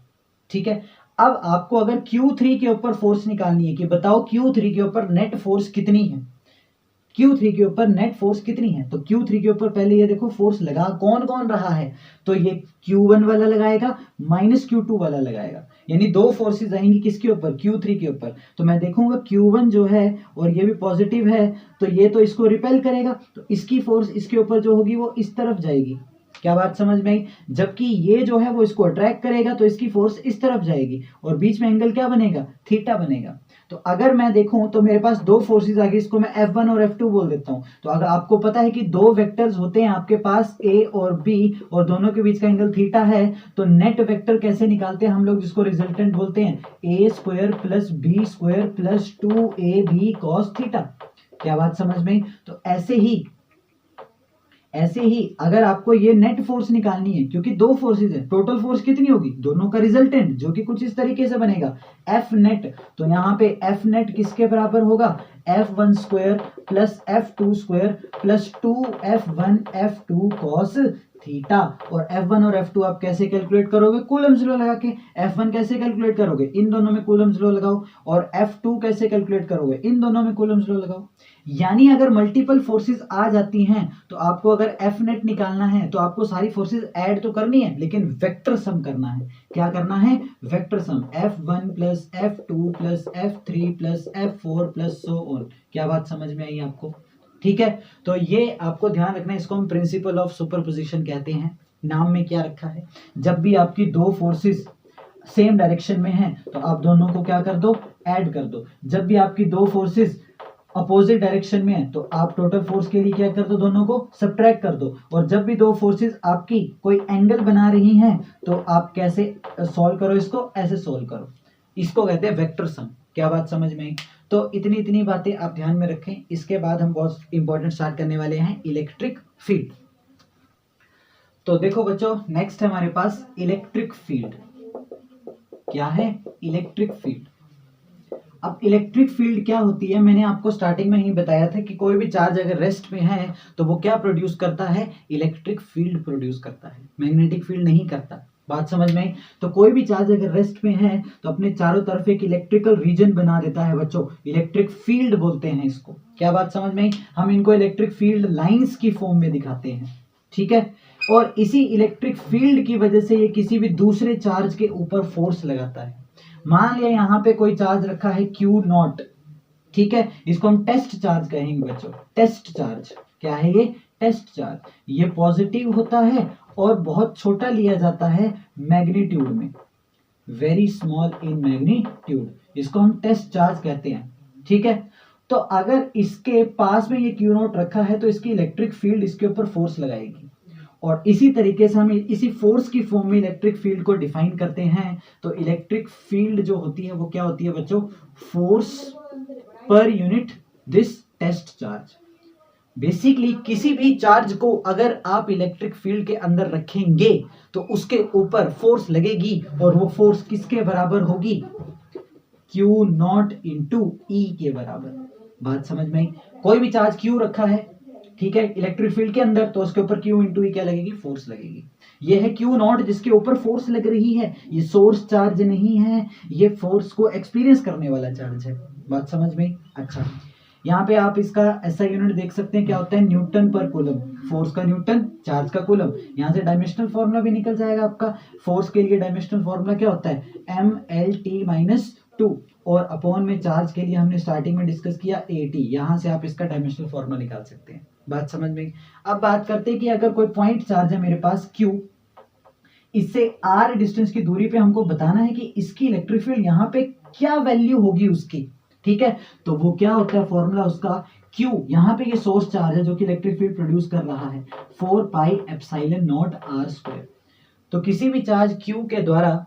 ठीक है। अब आपको अगर Q3 के ऊपर फोर्स निकालनी है कि बताओ Q3 के ऊपर नेट फोर्स कितनी है, Q3 के ऊपर नेट फोर्स कितनी है, तो Q3 के ऊपर पहले ये देखो फोर्स लगा कौन कौन रहा है, तो ये Q1 वाला लगाएगा माइनस Q2 वाला लगाएगा, यानी 2 फोर्सेस आएंगी किसके ऊपर, Q3 के ऊपर। तो मैं देखूंगा Q1 जो है और ये भी पॉजिटिव है, तो ये तो इसको रिपेल करेगा, तो इसकी फोर्स इसके ऊपर जो होगी वो इस तरफ जाएगी। क्या बात समझ में आई? जबकि ये जो है वो इसको अट्रैक्ट करेगा, तो इसकी फोर्स इस तरफ जाएगी और बीच में एंगल क्या बनेगा, थीटा बनेगा। तो अगर मैं देखूं तो मेरे पास 2 फोर्सेस आ गई, इसको मैं F1 और F2 बोल देता हूं। तो अगर आपको पता है कि 2 वेक्टर्स होते हैं आपके पास A और B और दोनों के बीच का एंगल थीटा है, तो नेट वेक्टर कैसे निकालते हैं हम लोग, जिसको रिजल्टेंट बोलते हैं A² + B² + 2AB cos theta. क्या बात समझ में? तो ऐसे ही अगर आपको ये नेट फोर्स निकालनी है, क्योंकि 2 फोर्सेस है, टोटल फोर्स कितनी होगी, दोनों का रिजल्टेंट, जो कि कुछ इस तरीके से बनेगा F नेट। तो यहाँ पे F नेट किसके बराबर होगा, F1² + F2² + 2F1 F2 cos theta. और F1 और F2 आप कैसे कैलकुलेट करोगे, कूलम्स लॉ लगा के। F1 कैसे कैलकुलेट करोगे, इन दोनों में कूलम्स लॉ लगाओ, और F2 कैसे कैलकुलेट करोगे, इन दोनों में कूलम्स लॉ लगाओ। यानी अगर मल्टीपल फोर्सेस आ जाती हैं तो आपको अगर F नेट निकालना है तो आपको सारी फोर्सेस ऐड तो करनी है, लेकिन वेक्टर सम करना है। क्या करना है, vector sum, F1 + F2 + F3 + F4 + so on। क्या बात समझ में आई आपको? ठीक है, तो ये आपको ध्यान रखना है, इसको हम प्रिंसिपल ऑफ सुपरपोजिशन कहते हैं। नाम में क्या रखा है, जब भी आपकी 2 फोर्सेस सेम डायरेक्शन में हैं तो आप दोनों को क्या कर दो, ऐड कर दो। जब भी आपकी 2 फोर्सेस अपोजिट डायरेक्शन में है तो आप टोटल फोर्स के लिए क्या कर दो, दोनों को सब्ट्रैक्ट कर दो। और जब भी 2 फोर्सेस आपकी कोई एंगल बना रही हैं तो आप कैसे सॉल्व करो, इसको ऐसे सॉल्व करो, इसको कहते हैं वेक्टर सम। क्या बात समझ में आई? तो इतनी बातें आप ध्यान में रखें। इसके बाद हम बहुत इंपॉर्टेंट स्टार्ट करने वाले हैं, इलेक्ट्रिक फील्ड। तो देखो बच्चों, नेक्स्ट है हमारे पास इलेक्ट्रिक फील्ड। क्या है, इलेक्ट्रिक फील्ड। अब इलेक्ट्रिक फील्ड क्या होती है, मैंने आपको स्टार्टिंग में ही बताया था कि कोई भी चार्ज अगर रेस्ट में है तो वो क्या प्रोड्यूस करता है, इलेक्ट्रिक फील्ड प्रोड्यूस करता है, मैग्नेटिक फील्ड नहीं करता। बात समझ में? तो कोई भी चार्ज अगर रेस्ट में है तो अपने चारों तरफ एक इलेक्ट्रिकल रीजन बना देता है बच्चों, इलेक्ट्रिक फील्ड बोलते हैं इसको। क्या बात समझ में? हम इनको इलेक्ट्रिक फील्ड लाइंस की फॉर्म में दिखाते हैं, ठीक है। और इसी इलेक्ट्रिक फील्ड की वजह से ये किसी भी दूसरे चार्ज के ऊपर फोर्स लगाता है। मान लिया यहाँ पे कोई चार्ज रखा है Q0, ठीक है, इसको हम टेस्ट चार्ज कहेंगे बच्चों, टेस्ट चार्ज। क्या है ये, टेस्ट चार्ज। ये पॉजिटिव होता है और बहुत छोटा लिया जाता है मैग्नीट्यूड में, वेरी स्मॉल इन मैग्नीट्यूड, इसको हम टेस्ट चार्ज कहते हैं, ठीक है। तो अगर इसके पास में ये Q0 रखा है तो इसकी इलेक्ट्रिक फील्ड इसके ऊपर फोर्स लगाएगी, और इसी तरीके से हम इसी फोर्स की फॉर्म में इलेक्ट्रिक फील्ड को डिफाइन करते हैं। तो इलेक्ट्रिक फील्ड जो होती है वो क्या होती है बच्चों, force per unit this test charge. Basically किसी भी चार्ज को अगर आप इलेक्ट्रिक फील्ड के अंदर रखेंगे तो उसके ऊपर फोर्स लगेगी, और वो फोर्स किसके बराबर होगी, Q0 × E के बराबर। बात समझ में आई? कोई भी चार्ज Q रखा है, ठीक है, इलेक्ट्रिक फील्ड के अंदर, तो उसके ऊपर Q × E क्या लगेगी, फोर्स लगेगी। ये है Q0 जिसके ऊपर फोर्स लग रही है, ये सोर्स चार्ज नहीं है, ये फोर्स को एक्सपीरियंस करने वाला चार्ज है। बात समझ में? अच्छा, यहाँ पे आप इसका ऐसा यूनिट देख सकते हैं, क्या होता है, न्यूटन पर कूलम। फोर्स का न्यूटन, चार्ज का कूलम। यहाँ से डायमेंशनल फॉर्मूला भी निकल जाएगा आपका। फोर्स के लिए डायमेंशनल फॉर्मूला क्या होता है, MLT - 2, और अपॉन में चार्ज के लिए हमने स्टार्टिंग में डिस्कस किया AT। यहाँ से आप इसका डायमेंशनल फॉर्मूला निकाल सकते हैं। बात समझ में? अब बात करते हैं कि अगर कोई पॉइंट चार्ज है मेरे पास Q, इससे R डिस्टेंस की दूरी पे हमको बताना है कि इसकी इलेक्ट्रिक फील्ड यहाँ पे क्या वैल्यू होगी उसकी, ठीक है। तो वो क्या होता है फॉर्मूला उसका, Q, यहाँ पे ये सोर्स चार्ज है जो कि इलेक्ट्रिक फील्ड प्रोड्यूस कर रहा है, 4 pi epsilon not R square. तो किसी भी चार्ज Q के द्वारा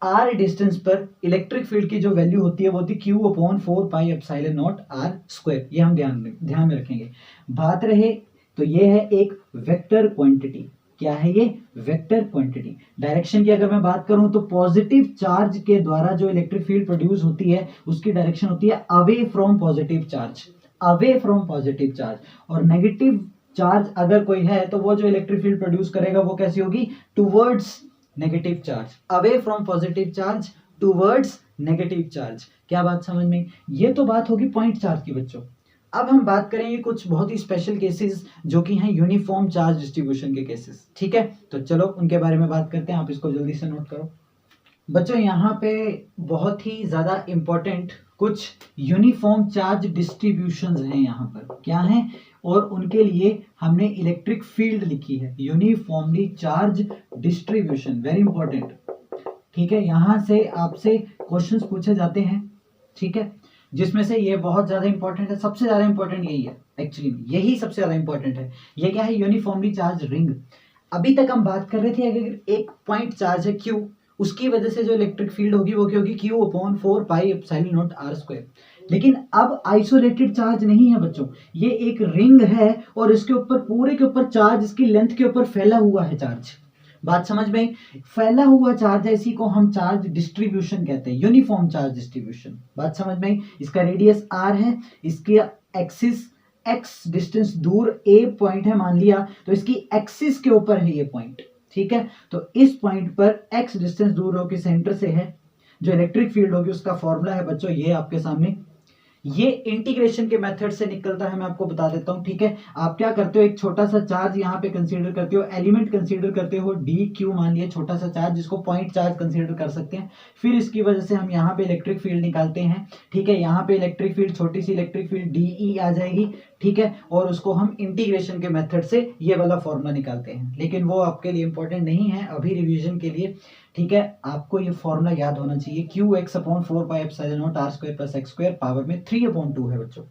R डिस्टेंस पर इलेक्ट्रिक फील्ड की जो वैल्यू होती है वो होती है Q upon 4 pi epsilon not R square. ये हम ध्यान में रखेंगे। बात रहे तो ये है एक वेक्टर क्वांटिटी। क्या है ये? Vector quantity. डायरेक्शन की अगर मैं बात करूं तो पॉजिटिव चार्ज के द्वारा जो इलेक्ट्रिक फील्ड प्रोड्यूस होती है उसकी डायरेक्शन होती है away from positive charge, away from positive charge. और नेगेटिव चार्ज अगर कोई है तो वो जो इलेक्ट्रिक फील्ड प्रोड्यूस करेगा वो कैसी होगी, towards negative charge, away from positive charge towards negative charge. क्या बात समझ में? ये तो बात होगी पॉइंट चार्ज की बच्चों। अब हम बात करेंगे कुछ बहुत ही स्पेशल केसेस जो कि हैं यूनिफॉर्म चार्ज डिस्ट्रीब्यूशन के केसेस, ठीक है। तो चलो उनके बारे में बात करते हैं, आप इसको जल्दी से नोट करो बच्चों। यहाँ पे बहुत ही ज्यादा इंपॉर्टेंट कुछ यूनिफॉर्म चार्ज डिस्ट्रीब्यूशंस हैं यहाँ पर। क्या हैं? और उनके लिए हमने इलेक्ट्रिक फील्ड लिखी है, uniformly charge distribution, very important, ठीक है। यहाँ से आपसे क्वेश्चंस पूछे जाते हैं, ठीक है, जिसमें से ये बहुत ज्यादा इंपॉर्टेंट है, सबसे ज्यादा इंपॉर्टेंट यही है, एक्चुअली यही सबसे ज्यादा इंपॉर्टेंट है। ये क्या है? Uniformly charge ring. अभी तक हम बात कर रहे थे अगर एक पॉइंट चार्ज है Q, उसकी वजह से जो इलेक्ट्रिक फील्ड होगी वो क्या होगी, Q upon 4 pi epsilon not R square. लेकिन अब आइसोलेटेड चार्ज नहीं है बच्चों, ये एक रिंग है और इसके ऊपर पूरे के ऊपर चार्ज, इसकी लेंथ के ऊपर फैला हुआ है चार्ज। बात समझ में? फैला हुआ चार्ज है, इसी को हम चार्ज डिस्ट्रीब्यूशन कहते हैं, यूनिफॉर्म चार्ज डिस्ट्रीब्यूशन। बात समझ में? इसका रेडियस R है, इसकी एक्सिस x डिस्टेंस दूर A पॉइंट है मान लिया, तो इसकी एक्सिस के ऊपर है ये पॉइंट, ठीक है। तो इस पॉइंट पर x डिस्टेंस दूर होकर सेंटर से है, जो इलेक्ट्रिक फील्ड होगी उसका फॉर्मूला है बच्चों ये आपके सामने। ये इंटीग्रेशन के मेथड से निकलता है, मैं आपको बता देता हूं, ठीक है। आप क्या करते हो, एक छोटा सा चार्ज यहाँ पे कंसीडर करते हो, एलिमेंट कंसीडर करते हो dq मान लिया, छोटा सा चार्ज जिसको पॉइंट चार्ज कंसीडर कर सकते हैं। फिर इसकी वजह से हम यहाँ पे इलेक्ट्रिक फील्ड निकालते हैं, ठीक है। यहाँ पे इलेक्ट्रिक फील्ड, छोटी सी इलेक्ट्रिक फील्ड dE आ जाएगी, ठीक है। और उसको हम इंटीग्रेशन के मेथड से ये वाला फॉर्मूला निकालते हैं, लेकिन वो आपके लिए इंपॉर्टेंट नहीं है अभी रिविजन के लिए, ठीक है। आपको ये फॉर्मूला याद होना चाहिए, Qx upon 4 pi epsilon not R square plus x square power में 3/2 है बच्चों।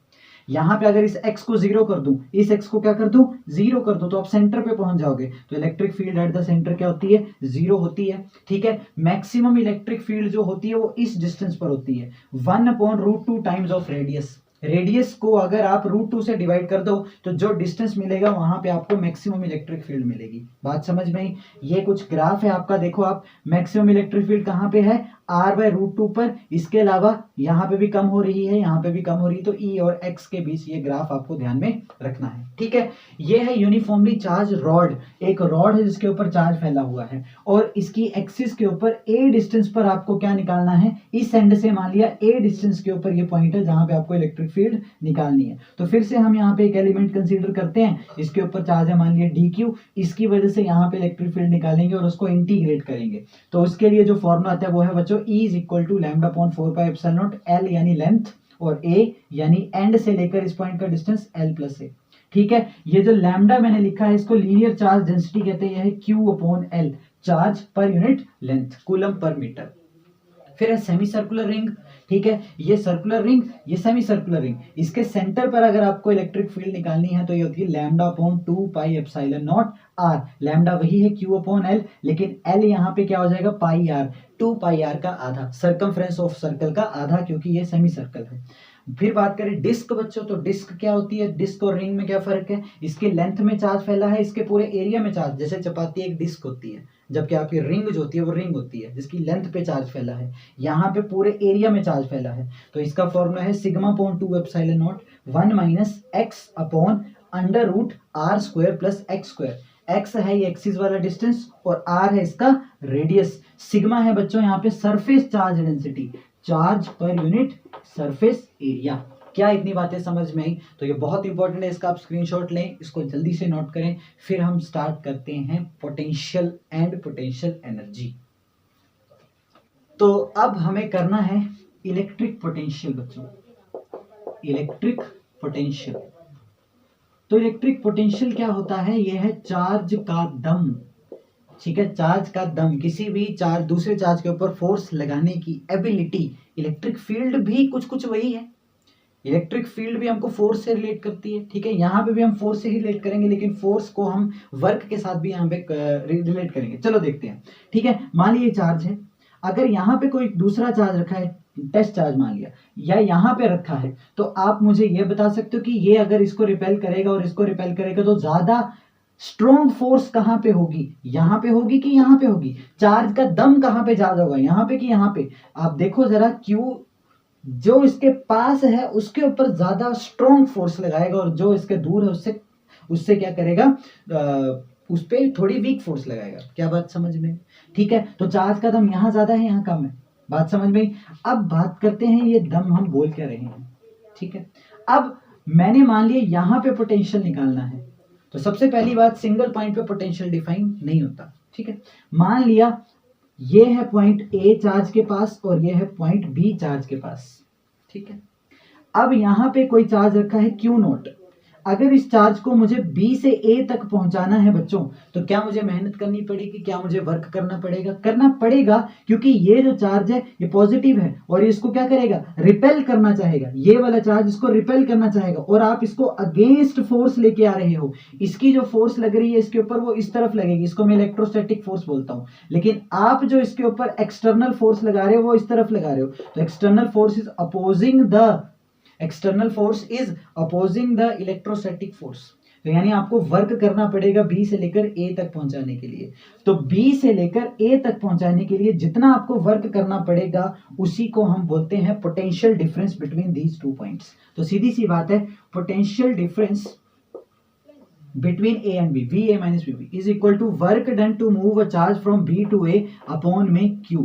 यहाँ पे अगर इस x को 0 कर दूं, इस x को क्या कर दूं, 0 कर दूं, तो आप सेंटर पे पहुंच जाओगे। तो electric field at the centre क्या होती है, 0 होती है, ठीक है। मैक्सिमम इलेक्ट्रिक फील्ड जो होती है वो इस डिस्टेंस पर होती है, 1/√2 टाइम्स ऑफ रेडियस। रेडियस को अगर आप √2 से डिवाइड कर दो तो जो डिस्टेंस मिलेगा वहां पे आपको मैक्सिमम इलेक्ट्रिक फील्ड मिलेगी। बात समझ में? ये कुछ ग्राफ है आपका, देखो आप, मैक्सिमम इलेक्ट्रिक फील्ड कहां पे है, R/√2 पर। इसके अलावा यहाँ पे भी कम हो रही है, यहाँ पे भी कम हो रही है, तो E और X के बीच ये ग्राफ आपको ध्यान में रखना है, ठीक है। ये है यूनिफॉर्मली चार्ज रॉड, एक रॉड है जिसके ऊपर चार्ज फैला हुआ है और इसकी एक्सिस के ऊपर A डिस्टेंस पर आपको क्या निकालना है, इस एंड से मान लिया A डिस्टेंस के ऊपर ये पॉइंट है जहां पे आपको इलेक्ट्रिक फील्ड निकालनी है। तो फिर से हम यहाँ पे एक एलिमेंट कंसीडर करते हैं, इसके ऊपर चार्ज है मान लिया dq, इसकी वजह से यहाँ पे इलेक्ट्रिक फील्ड निकालेंगे और उसको इंटीग्रेट करेंगे। तो उसके लिए जो फॉर्मूला आता है वो है बच्चों E is equal to lambda upon 4 pi epsilon naught L यानी लेंथ और A यानी एंड से लेकर इस पॉइंट का डिस्टेंस L प्लस A, ठीक है। ये जो लैम्डा मैंने लिखा है इसको लीनियर चार्ज डेंसिटी कहते हैं, यह है Q upon L, charge per unit length, coulomb per metre. फिर है सेमी सर्कुलर रिंग, ठीक है। ये सर्कुलर रिंग, ये सेमी सर्कुलर रिंग, इसके सेंटर पर अगर आपको इलेक्ट्रिक फील्ड निकालनी है तो ये होती है lambda upon 2 pi epsilon not R। Lambda वही है Q अपॉन L, लेकिन L यहाँ पे क्या हो जाएगा, पाई R, 2 पाई R का आधा, सर्कमफ्रेंस ऑफ सर्कल का आधा, क्योंकि ये सेमी सर्कल है। फिर बात करें डिस्क बच्चों, तो डिस्क क्या होती है, डिस्क और रिंग में क्या फर्क है, इसके लेंथ में चार्ज फैला है, इसके पूरे एरिया में चार्ज, जैसे चपाती एक डिस्क होती है, जबकि आपकी रिंग जो होती है वो रिंग होती है जिसकी लेंथ पे चार्ज फैला है, यहाँ पे पूरे एरिया में चार्ज फैला है। तो इसका फॉर्मूला है sigma upon 2 epsilon not 1 minus x upon √r square plus x square. x है ये एक्सिस वाला डिस्टेंस और r है इसका रेडियस। सिग्मा है बच्चों यहाँ पे surface charge density, charge per unit surface area. क्या इतनी बातें समझ में आई? तो ये बहुत इंपॉर्टेंट है, इसका आप स्क्रीनशॉट लें, इसको जल्दी से नोट करें। फिर हम स्टार्ट करते हैं पोटेंशियल एंड पोटेंशियल एनर्जी। तो अब हमें करना है इलेक्ट्रिक पोटेंशियल बच्चों, इलेक्ट्रिक पोटेंशियल। तो इलेक्ट्रिक पोटेंशियल क्या होता है? यह है चार्ज का दम, ठीक है, चार्ज का दम, किसी भी चार्ज दूसरे चार्ज के ऊपर फोर्स लगाने की एबिलिटी। इलेक्ट्रिक फील्ड भी कुछ कुछ वही है, इलेक्ट्रिक फील्ड भी हमको फोर्स से रिलेट करती है, ठीक है, यहाँ पे भी हम फोर्स से ही रिलेट करेंगे, लेकिन फोर्स को हम वर्क के साथ भी यहाँ पे रिलेट करेंगे। चलो देखते हैं, ठीक है। मान लीजिए चार्ज है, अगर यहाँ पे कोई दूसरा चार्ज रखा है, टेस्ट चार्ज मान लिया, या यहाँ पे रखा है, तो आप मुझे ये बता सकते हो कि ये अगर इसको रिपेल करेगा और इसको रिपेल करेगा तो ज्यादा स्ट्रॉन्ग फोर्स कहां पे होगी? यहां पे होगी कि यहां पे होगी? चार्ज का दम कहां पे ज्यादा होगा, यहां पे कि यहां पे? आप देखो जरा, क्यू जो इसके पास है उसके ऊपर ज्यादा स्ट्रॉन्ग फोर्स लगाएगा, और जो इसके दूर है उससे उससे क्या करेगा, उस पर थोड़ी वीक फोर्स लगाएगा। क्या बात समझ में? ठीक है, तो चार्ज का दम यहाँ ज्यादा है, यहाँ कम है, बात समझ में? अब बात करते हैं ये दम हम बोल क्या रहे हैं, ठीक है। अब मैंने मान लिया यहाँ पे पोटेंशियल निकालना है, तो सबसे पहली बात, सिंगल पॉइंट पे पोटेंशियल डिफाइन नहीं होता, ठीक है। मान लिया ये है पॉइंट ए चार्ज के पास और ये है पॉइंट बी चार्ज के पास, ठीक है। अब यहाँ पे कोई चार्ज रखा है क्यू नॉट, अगर इस चार्ज को मुझे बी से ए तक पहुंचाना है बच्चों, तो क्या मुझे मेहनत करनी पड़ेगी, क्या मुझे वर्क करना पड़ेगा? करना पड़ेगा, क्योंकि ये जो चार्ज है ये पॉजिटिव है और इसको क्या करेगा, रिपेल करना चाहेगा, ये वाला चार्ज इसको रिपेल करना चाहेगा, और आप इसको अगेंस्ट फोर्स लेके आ रहे हो। इसकी जो फोर्स लग रही है इसके ऊपर वो इस तरफ लगेगी, इसको मैं इलेक्ट्रोस्टैटिक फोर्स बोलता हूं, लेकिन आप जो इसके ऊपर एक्सटर्नल फोर्स लगा रहे हो वो इस तरफ लगा रहे हो, तो external force is opposing the external force is opposing the electrostatic force. तो यानी आपको वर्क करना पड़ेगा बी से लेकर ए तक पहुंचाने के लिए। तो बी से लेकर ए तक पहुंचाने के लिए जितना आपको वर्क करना पड़ेगा उसी को हम बोलते हैं potential difference between these two points. तो सीधी सी बात है, potential difference between A and B, VA minus VB is equal to work done to move a charge from B to A upon में Q।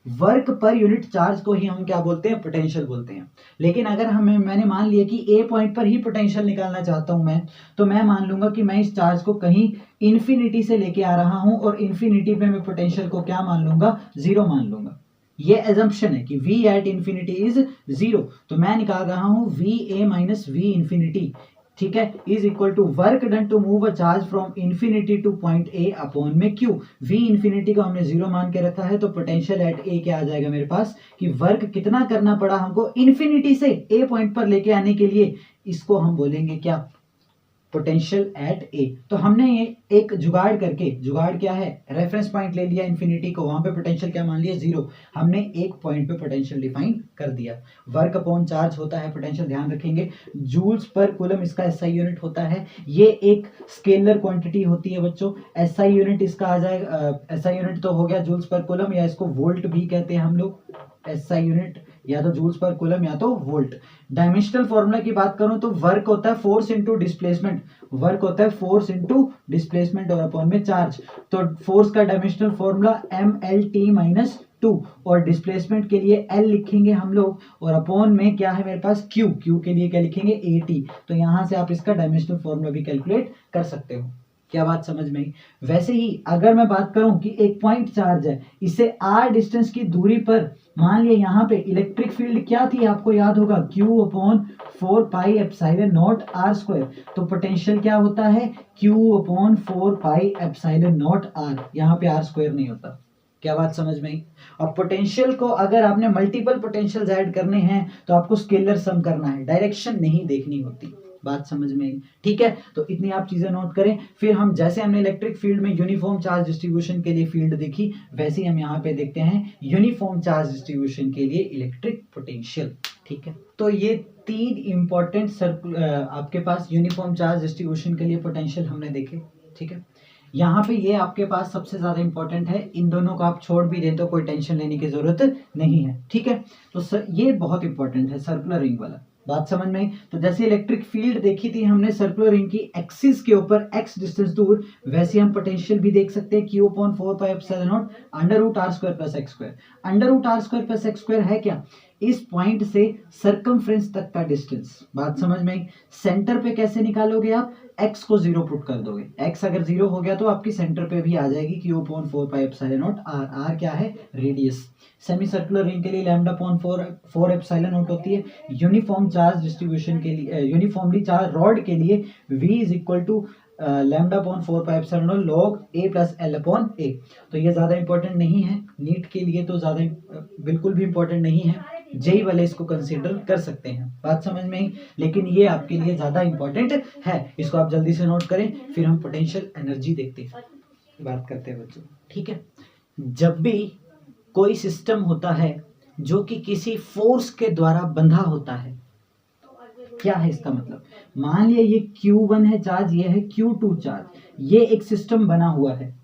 Work per unit charge को ही हम क्या बोलते हैं, पोटेंशियल बोलते हैं। लेकिन अगर मैंने मान लिया कि ए पॉइंट पर ही पोटेंशियल निकालना चाहता हूं मैं, तो मैं मान लूंगा कि मैं इस चार्ज को कहीं इन्फिनिटी से लेके आ रहा हूं, और इन्फिनिटी पे मैं पोटेंशियल को क्या मान लूंगा, जीरो मान लूंगा। ये एजम्पशन है कि V at infinity is zero, तो मैं निकाल रहा हूं VA माइनस V इन्फिनिटी, ठीक है, is equal to work done to move a charge from infinity to point A upon में क्यू। V इन्फिनिटी को हमने जीरो मान के रखा है, तो पोटेंशियल एट ए क्या आ जाएगा मेरे पास, कि वर्क कितना करना पड़ा हमको इन्फिनिटी से ए पॉइंट पर लेके आने के लिए, इसको हम बोलेंगे क्या, पोटेंशियल एट ए। तो हमने ये एक जुगाड़ करके, जुगाड़ क्या है, रेफरेंस पॉइंट ले लिया इन्फिनिटी को, वहां पे पोटेंशियल क्या मान लिया, जीरो, हमने एक पॉइंट पे पोटेंशियल डिफाइन कर दिया। वर्क अपॉन चार्ज होता है पोटेंशियल, ध्यान रखेंगे, जूल्स पर कूलम इसका एसआई यूनिट होता है। ये एक स्केलर क्वांटिटी होती है बच्चों, एसआई यूनिट इसका आ जाएगा, एसआई यूनिट तो हो गया जूल्स पर कूलम, या इसको वोल्ट भी कहते हैं हम लोग, एसआई यूनिट या तो जूल्स पर कूलम या तो वोल्ट। डायमेंशनल फॉर्मूला की बात करूं तो वर्क होता है फोर्स इनटू डिस्प्लेसमेंट, वर्क होता है फोर्स इनटू डिस्प्लेसमेंट और अपॉन में चार्ज। तो फोर्स का डायमेंशनल फॉर्मूला mlt माइनस 2, और डिस्प्लेसमेंट के लिए L लिखेंगे हम लोग, और अपॉन में क्या है मेरे पास Q, Q के लिए क्या लिखेंगे AT। तो यहां से आप इसका डायमेंशनल फॉर्मूला भी कैलकुलेट कर सकते हो। क्या बात समझ में आई? वैसे ही अगर मैं बात करूं कि एक पॉइंट चार्ज है, इसे r डिस्टेंस की दूरी पर, मान लिया यहाँ पे इलेक्ट्रिक फील्ड क्या थी, आपको याद होगा, Q upon 4 pi epsilon not r square. तो पोटेंशियल क्या होता है, Q upon 4 pi epsilon not r, यहाँ पे r स्क्वायर नहीं होता। क्या बात समझ में आई? और पोटेंशियल को अगर आपने मल्टीपल पोटेंशियल्स ऐड करने हैं तो आपको स्केलर सम करना है, डायरेक्शन नहीं देखनी होती। बात समझ में आई? ठीक है, तो इतनी आप चीजें नोट करें। फिर हम जैसे हमने इलेक्ट्रिक फील्ड में यूनिफॉर्म चार्ज डिस्ट्रीब्यूशन के लिए फील्ड देखी, वैसे ही हम यहाँ पे देखते हैं यूनिफॉर्म चार्ज डिस्ट्रीब्यूशन के लिए इलेक्ट्रिक पोटेंशियल। ठीक है, तो ये तीन इंपॉर्टेंट आपके पास यूनिफॉर्म चार्ज डिस्ट्रीब्यूशन के लिए पोटेंशियल हमने देखे। ठीक है, यहाँ पे ये आपके पास सबसे ज्यादा इंपॉर्टेंट है, इन दोनों को आप छोड़ भी दें तो कोई टेंशन लेने की जरूरत नहीं है। ठीक है, तो ये बहुत इंपॉर्टेंट है सर्कुलर रिंग वाला। बात समझ में आई? तो जैसे इलेक्ट्रिक फील्ड देखी थी हमने सर्कुलर रिंग की एक्सिस के ऊपर x डिस्टेंस दूर, वैसे हम पोटेंशियल भी देख सकते हैं, Q upon 4 pi epsilon naught under root r square plus x square. Under root r square plus x square है क्या, इस पॉइंट से सर्कमफ्रेंस तक का डिस्टेंस। बात समझ में आई। सेंटर पे कैसे निकालोगे आप, x को 0 पुट कर दोगे, x अगर 0 हो गया तो आपकी सेंटर पे भी आ जाएगी q/4πε0 r। r क्या है, रेडियस। सेमी सर्कुलर रिंग के लिए λ/4 होती है। यूनिफॉर्म चार्ज डिस्ट्रीब्यूशन के लिए, यूनिफॉर्मली चार्ज रॉड के लिए v λ/4πε0 log a + l/a। तो ये ज्यादा इंपॉर्टेंट नहीं है, नीट के लिए तो ज्यादा बिल्कुल भी इंपॉर्टेंट नहीं है, जेई वाले इसको कंसीडर कर सकते हैं। बात समझ में आई, लेकिन ये आपके लिए ज्यादा इंपॉर्टेंट है, इसको आप जल्दी से नोट करें। फिर हम पोटेंशियल एनर्जी देखते हैं, बात करते हैं बच्चों, ठीक है। जब भी कोई सिस्टम होता है जो कि किसी फोर्स के द्वारा बंधा होता है, क्या है इसका मतलब, मान लिया ये Q1 है चार्ज, ये है Q2 चार्ज, ये एक सिस्टम बना हुआ है,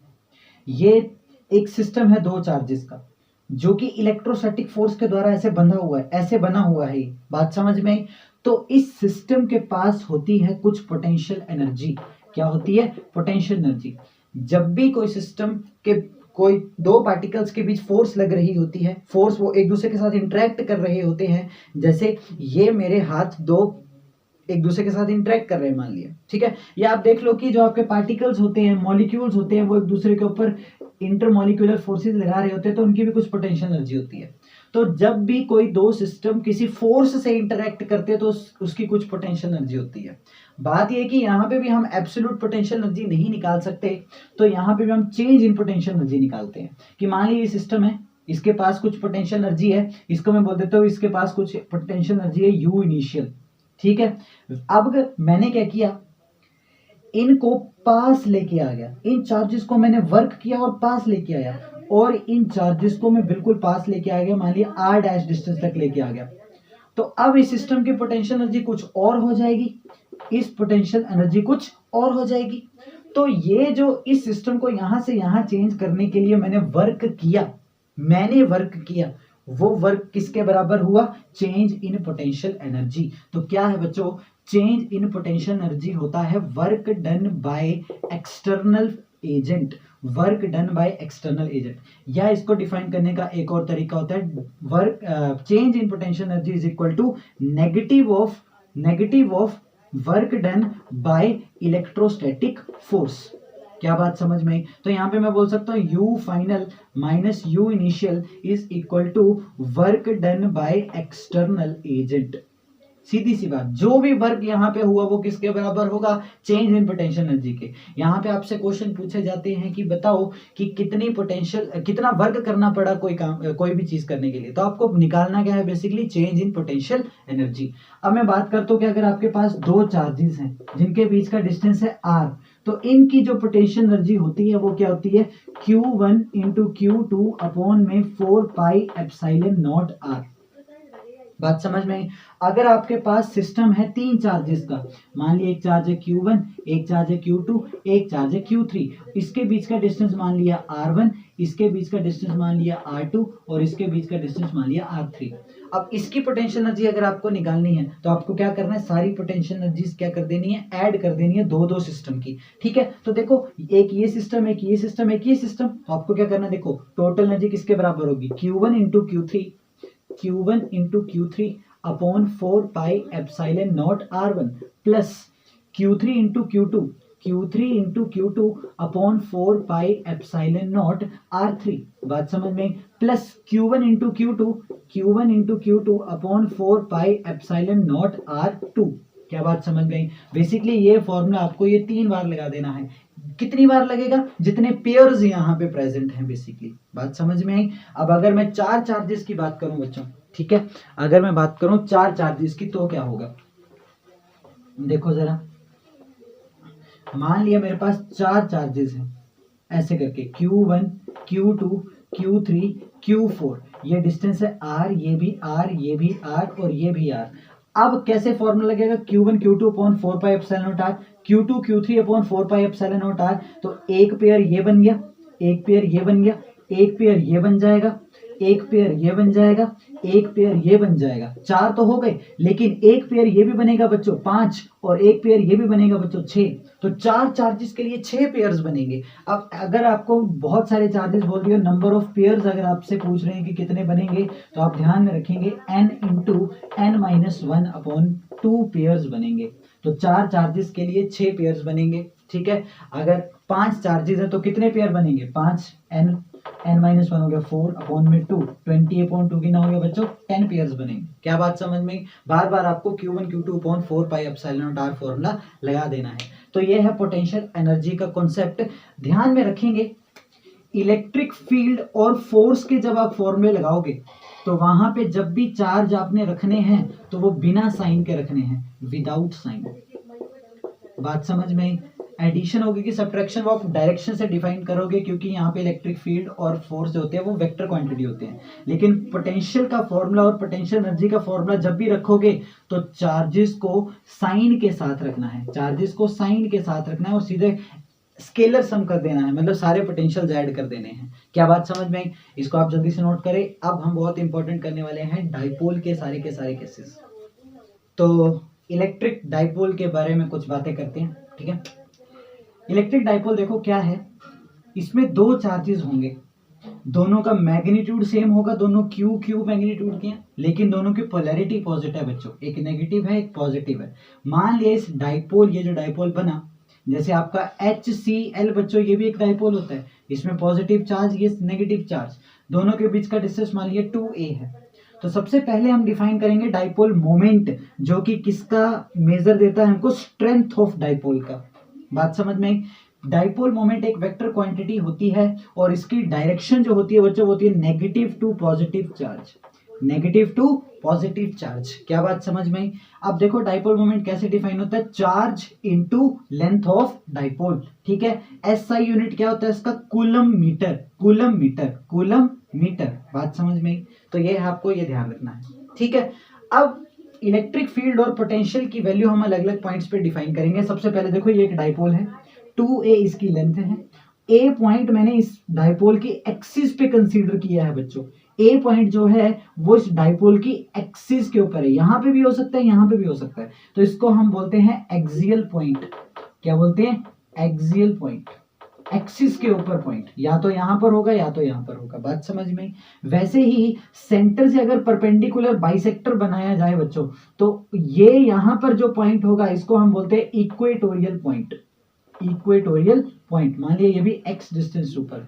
ये एक सिस्टम है दो चार्जेस का जो कि इलेक्ट्रोस्टैटिक फोर्स के द्वारा ऐसे बंधा हुआ है, ऐसे बना हुआ है। बात समझ में आई। तो इस सिस्टम के पास होती है कुछ पोटेंशियल एनर्जी। क्या होती है, पोटेंशियल एनर्जी। जब भी कोई सिस्टम के कोई दो पार्टिकल्स के बीच फोर्स लग रही होती है, फोर्स वो एक दूसरे के साथ इंटरेक्ट कर रहे होते हैं, जैसे ये मेरे हाथ दो एक दूसरे के साथ इंटरेक्ट कर रहे हैं मान लिया, ठीक है। या आप देख लो कि जो आपके पार्टिकल्स होते हैं, मॉलिक्यूल्स होते हैं, वो एक दूसरे के ऊपर इंटरमॉलिक्यूलर फोर्सेस लगा रहे होते हैं, तो उनकी भी कुछ पोटेंशियल एनर्जी होती है। तो जब भी कोई दो सिस्टम किसी फोर्स से इंटरेक्ट करते हैं तो उसकी कुछ पोटेंशियल एनर्जी होती है। बात यह कि यहाँ पे भी हम एब्सोल्यूट पोटेंशियल एनर्जी नहीं निकाल सकते, तो यहाँ पे भी हम चेंज इन पोटेंशियल एनर्जी निकालते हैं। कि मान लीजिए ये सिस्टम है, इसके पास कुछ पोटेंशियल एनर्जी है, इसको मैं बोल देता हूँ इसके पास कुछ पोटेंशियल एनर्जी है U इनिशियल, ठीक है। अब मैंने क्या किया, इनको पास लेके आ गया, इन चार्जेस को मैंने वर्क किया और पास लेके आया, और इन चार्जेस को मैं बिल्कुल पास लेके आ गया, मान लिया r' डिस्टेंस तक लेके आ गया। तो अब इस सिस्टम की पोटेंशियल एनर्जी कुछ और हो जाएगी, इस पोटेंशियल एनर्जी कुछ और हो जाएगी। तो ये जो इस सिस्टम को यहां से यहां चेंज करने के लिए मैंने वर्क किया, वो वर्क किसके बराबर हुआ, चेंज इन पोटेंशियल एनर्जी। तो क्या है बच्चों, चेंज इन पोटेंशियल एनर्जी होता है work done by external agent, work done by external agent. या इसको डिफाइन करने का एक और तरीका होता है, work change in potential energy is equal to negative of work done by electrostatic force. क्या बात समझ में आई। तो यहाँ पे मैं बोल सकता हूँ U final minus U initial is equal to work done by external agent. सीधी सी बात, जो भी वर्क यहाँ पे हुआ वो किसके बराबर होगा, चेंज इन पोटेंशियल एनर्जी के। यहाँ पे आपसे क्वेश्चन पूछे जाते हैं कि बताओ कि कितना वर्क करना पड़ा कोई भी चीज करने के लिए, तो आपको निकालना क्या है, basically change in potential energy. अब मैं बात करता हूँ कि अगर आपके पास दो चार्जेस हैं जिनके बीच का डिस्टेंस है r, तो इनकी जो पोटेंशियल एनर्जी होती है वो क्या होती है, Q1 × Q2 अपॉन में 4πε0 r। बात समझ में। अगर आपके पास सिस्टम है तीन चार्जेस का, मान लिया एक चार्ज है Q1, एक चार्ज है Q2, एक चार्ज है Q3, इसके बीच का डिस्टेंस मान लिया R1, इसके बीच का डिस्टेंस मान लिया R2 और इसके बीच का डिस्टेंस मान लिया R3। अब इसकी पोटेंशियल एनर्जी अगर आपको निकालनी है तो आपको क्या करना है, सारी पोटेंशियल एनर्जीज क्या कर देनी है, ऐड कर देनी है दो सिस्टम की, ठीक है। तो देखो एक ये सिस्टम, एक ये सिस्टम, एक ये सिस्टम, तो आपको क्या करना है, देखो टोटल एनर्जी किसके बराबर होगी, Q1 × Q3 upon 4πε0 R1 plus Q3 × Q2 अपॉन 4πε0 R3। बात समझ में। प्लस Q1 × Q2 अपॉन 4πε0 R2। क्या बात समझ में आई। बेसिकली ये फॉर्मूला आपको ये 3 बार लगा देना है। कितनी बार लगेगा, जितने पेयर्स यहाँ पे प्रेजेंट हैं बेसिकली। बात समझ में आई। अब अगर मैं 4 चार्जेस की बात करूं बच्चों, ठीक है, अगर मैं बात करूं 4 चार्जेस की तो क्या होगा, देखो जरा, मान लिया मेरे पास 4 चार्जेस हैं ऐसे करके, Q1 Q2 Q3 Q4, ये डिस्टेंस है R, ये भी R, ये भी R और ये भी R। अब कैसे फॉर्मूला लगेगा, Q1 Q2 अपॉन 4πε0 R, Q2 Q3 upon 4πε0 R। तो एक पेयर ये बन गया, एक पेयर ये बन गया, एक पेयर ये बन जाएगा, एक पेयर ये बन जाएगा, एक पेयर ये बन जाएगा, 4 तो हो गए, लेकिन एक पेयर ये भी बनेगा बच्चों 5 और एक पेयर ये भी बनेगा बच्चों 6। तो 4 चार्जेस के लिए 6 पेयर्स बनेंगे। अब अगर आपको बहुत सारे चार्जेस बोल रही हो, नंबर ऑफ पेयर्स अगर आपसे पूछ रहे हैं कि कितने बनेंगे, तो आप ध्यान में रखेंगे n इंटू n-1/2 पेयर्स बनेंगे। तो 4 चार्जेस के लिए 6 पेयर्स बनेंगे, ठीक है। अगर 5 चार्जेस है तो कितने पेयर बनेंगे, 5 n-1 हो गया 4/2, 20/2 कितना हो गया बच्चों, 10 पेयर्स बनेंगे। क्या बात समझ में? बार बार आपको Q1 Q2/4πε0r फॉर्मूला लगा देना है। तो ये है पोटेंशियल एनर्जी का कॉन्सेप्ट। ध्यान में रखेंगे इलेक्ट्रिक फील्ड और फोर्स के जब आप फॉर्मूले लगाओगे तो वहां पे जब भी चार्ज आपने रखने हैं तो वो बिना साइन के रखने हैं, विदाउट साइन। बात समझ में? एडिशन होगी कि सब्ट्रैक्शन, वो आप डायरेक्शन से डिफाइन करोगे, क्योंकि यहाँ पे इलेक्ट्रिक फील्ड और फोर्स जो होते हैं वो वेक्टर क्वांटिटी होते हैं। लेकिन पोटेंशियल का फॉर्मूला और पोटेंशियल एनर्जी का फॉर्मूला जब भी रखोगे तो चार्जेस को साइन के साथ रखना है, चार्जेस को साइन के साथ रखना है और सीधे स्केलर सम कर देना है, मतलब सारे पोटेंशियल ऐड कर देने हैं। क्या बात समझ में? इसको आप जल्दी से नोट करें। अब हम बहुत इंपॉर्टेंट करने वाले हैं डाइपोल के सारे केसेस। तो इलेक्ट्रिक डाइपोल के बारे में कुछ बातें करते हैं, ठीक है। इलेक्ट्रिक डाइपोल देखो क्या है, इसमें 2 चार्जेस होंगे, दोनों का मैग्नीट्यूड सेम होगा, दोनों क्यू मैग्नीट्यूड के हैं, लेकिन दोनों की पोलैरिटी पॉजिटिव है बच्चों, एक नेगेटिव है एक पॉजिटिव है। मान लिया इस डाइपोल, ये जो डाइपोल बना, जैसे आपका HCl बच्चों, ये भी एक डाइपोल होता है, इसमें पॉजिटिव चार्ज ये नेगेटिव चार्ज, दोनों के बीच का डिस्टेंस मान लिया 2a है। तो सबसे पहले हम डिफाइन करेंगे डाइपोल मोमेंट, जो कि किसका मेजर देता है हमको, स्ट्रेंथ ऑफ डाइपोल का। बात समझ में? डाइपोल मोमेंट एक वेक्टर क्वांटिटी होती है और इसकी डायरेक्शन जो होती है बच्चों होती है negative to positive charge, negative to positive charge. क्या बात समझ में? अब देखो डाइपोल मोमेंट कैसे डिफाइन होता है, charge into length of dipole, ठीक है। SI यूनिट क्या होता है इसका, coulomb metre, coulomb metre, coulomb metre. बात समझ में? तो ये आपको ये ध्यान रखना है, ठीक है। अब इलेक्ट्रिक फील्ड और पोटेंशियल की वैल्यू हम अलग अलग पॉइंट्स पे डिफाइन करेंगे। सबसे पहले देखो ये एक डाइपोल है, 2a इसकी लेंथ है, a पॉइंट मैंने इस डाइपोल की एक्सिस पे कंसीडर किया है बच्चों। a पॉइंट जो है वो इस डाइपोल की एक्सिस के ऊपर है, यहां पे भी हो सकता है यहां पे भी हो सकता है, तो इसको हम बोलते हैं एक्सियल पॉइंट। क्या बोलते हैं? एक्सियल पॉइंट, एक्सिस के ऊपर पॉइंट, या तो यहां पर होगा या तो यहां पर होगा। बात समझ में? वैसे ही सेंटर से अगर परपेंडिकुलर बाइसेक्टर बनाया जाए बच्चों, तो ये यहां पर जो पॉइंट होगा इसको हम बोलते हैं इक्वेटोरियल पॉइंट, इक्वेटोरियल पॉइंट। मान लिया ये भी x डिस्टेंस ऊपर है,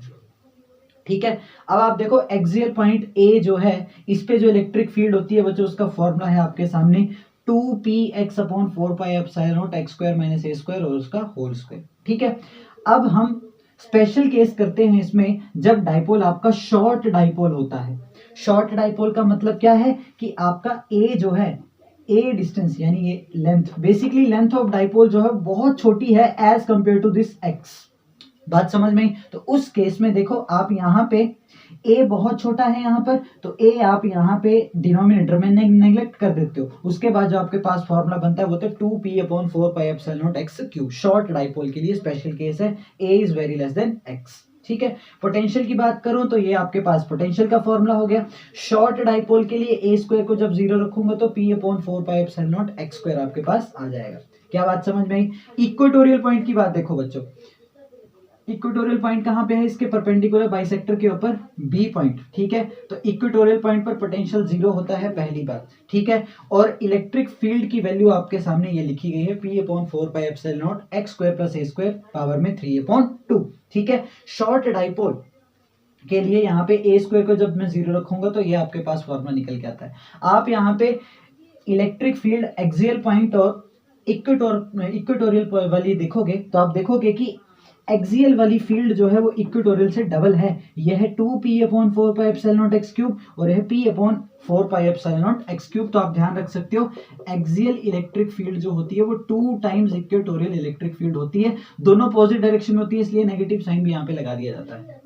ठीक है। अब आप देखो एक्सियल पॉइंट A जो है, इस पे जो इलेक्ट्रिक फील्ड होती है बच्चों, उसका फॉर्मूला है आपके सामने 2px/4πε0x² - a² और उसका होल स्क्वायर, ठीक है। अब हम स्पेशल केस करते हैं इसमें, जब डाइपोल आपका शॉर्ट डाइपोल होता है। शॉर्ट डाइपोल का मतलब क्या है कि आपका A जो है, A डिस्टेंस यानी ये length, basically length of dipole जो है बहुत छोटी है as compare to this x। बात समझ में? तो उस केस में देखो आप यहाँ पे a बहुत छोटा है यहाँ पर, तो a आप यहाँ पे डिनोमिनेटर में नेग्लेक्ट कर देते हो। उसके बाद जो आपके पास फॉर्मूला बनता है वो तो 2p/4πε0x³। शॉर्ट डाइपोल के लिए स्पेशल केस है, a is very less than x, ठीक है। पोटेंशियल की बात करूं तो ये आपके पास पोटेंशियल का फॉर्मूला हो गया। शॉर्ट डाइपोल के लिए a² को जब 0 रखूंगा तो p/4πε0x² आपके पास आ जाएगा। क्या बात समझ में आई? इक्वेटोरियल पॉइंट की बात देखो बच्चों, इक्वेटोरियल पॉइंट कहां पे है, इसके परपेंडिकुलर बाइसेक्टर के ऊपर B पॉइंट, ठीक है। तो इक्वेटोरियल पॉइंट पर पोटेंशियल 0 होता है, पहली बात, ठीक है। और इलेक्ट्रिक फील्ड की वैल्यू आपके सामने ये लिखी गई है p/4πε0x² + a² पावर में 3/2, ठीक है। शॉर्ट डाइपोल के लिए यहाँ पे a² को जब मैं 0 रखूंगा तो ये आपके पास फॉर्मूला निकल के आता है। आप यहाँ पे इलेक्ट्रिक फील्ड एक्सियल पॉइंट और इक्वेटोरियल वाली देखोगे तो आप देखोगे कि एक्सियल वाली फील्ड जो है वो इक्वेटोरियल से डबल है, यह है 2p/4πε0x³ और यह p/4πε0x³। तो आप ध्यान रख सकते हो एक्सियल इलेक्ट्रिक फील्ड जो होती है वो 2 टाइम्स इक्वेटोरियल इलेक्ट्रिक फील्ड होती है, दोनों पॉजिटिव डायरेक्शन में होती है, इसलिए नेगेटिव साइन भी यहाँ पे लगा दिया जाता है।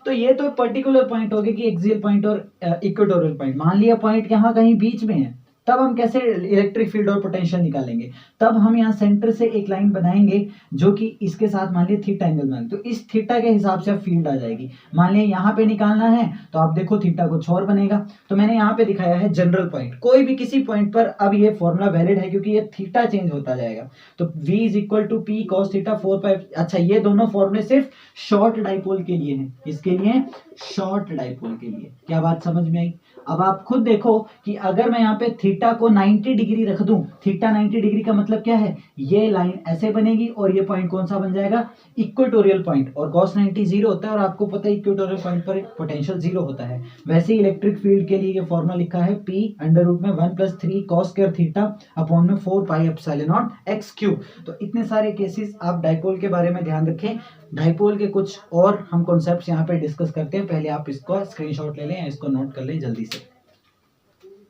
तो ये तो पर्टिकुलर पॉइंट हो गया कि एक्सियल पॉइंट और इक्वेटोरियल पॉइंट। मान लिया पॉइंट यहाँ कहीं बीच में है, तब हम कैसे इलेक्ट्रिक फील्ड और पोटेंशियल निकालेंगे? तब हम यहाँ सेंटर से एक लाइन बनाएंगे जो कि इसके साथ मान लीजिए थीटा एंगल बनाएंगे, तो इस थीटा के हिसाब से फील्ड आ जाएगी। मान लीजिए यहाँ पे निकालना है तो आप देखो थीटा कुछ और बनेगा। तो मैंने यहाँ पे दिखाया है जनरल पॉइंट, कोई भी किसी पॉइंट पर अब ये फॉर्मूला वैलिड है क्योंकि ये थीटा चेंज होता जाएगा। तो v is equal to P cos theta 4 अच्छा, ये दोनों फॉर्मूले सिर्फ शॉर्ट डाइपोल के लिए हैं, इसके लिए शॉर्ट डाइपोल के लिए। क्या बात समझ में आई? अब आप खुद देखो कि अगर मैं यहाँ पे थीटा को 90 डिग्री रख दूं, थीटा 90 डिग्री का मतलब क्या है? ये लाइन ऐसे बनेगी और ये पॉइंट कौन सा बन जाएगा? Equatorial point. और cos 90 जीरो होता है और आपको पता है इक्वेटोरियल पॉइंट पर पोटेंशियल जीरो होता है। वैसे ही इलेक्ट्रिक फील्ड के लिए ये फॉर्मूला लिखा है P अंडर रूट में 1 + 3 cos स्क्वायर थीटा अपॉन में 4 pi epsilon not x cube. तो इतने सारे केसेस आप डाइपोल के बारे में ध्यान रखें। डाइपोल के कुछ और हम कॉन्सेप्ट्स यहाँ पे डिस्कस करते हैं, पहले आप इसको स्क्रीनशॉट ले लें या इसको नोट कर लें जल्दी से।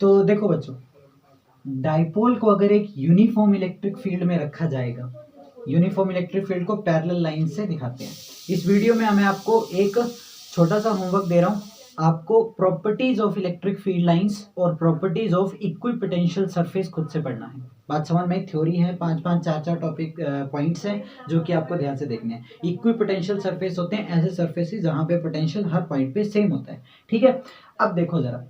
तो देखो बच्चों, डाइपोल को अगर एक यूनिफॉर्म इलेक्ट्रिक फील्ड में रखा जाएगा, यूनिफॉर्म इलेक्ट्रिक फील्ड को पैरेलल लाइन से दिखाते हैं। इस वीडियो में मैं आपको एक छोटा सा होमवर्क दे रहा हूँ, आपको properties of electric field lines और प्रॉपर्टीज ऑफ इक्विपोटेंशियल सरफेस खुद से पढ़ना है। बात समझ में? थ्योरी है, 5-5 4-4 टॉपिक पॉइंट्स हैं जो कि आपको ध्यान से देखने हैं। इक्विपोटेंशियल सरफेस होते हैं ऐसे सरफेसेस जहां पे पोटेंशियल हर पॉइंट पे सेम होता है, ठीक है। अब देखो जरा,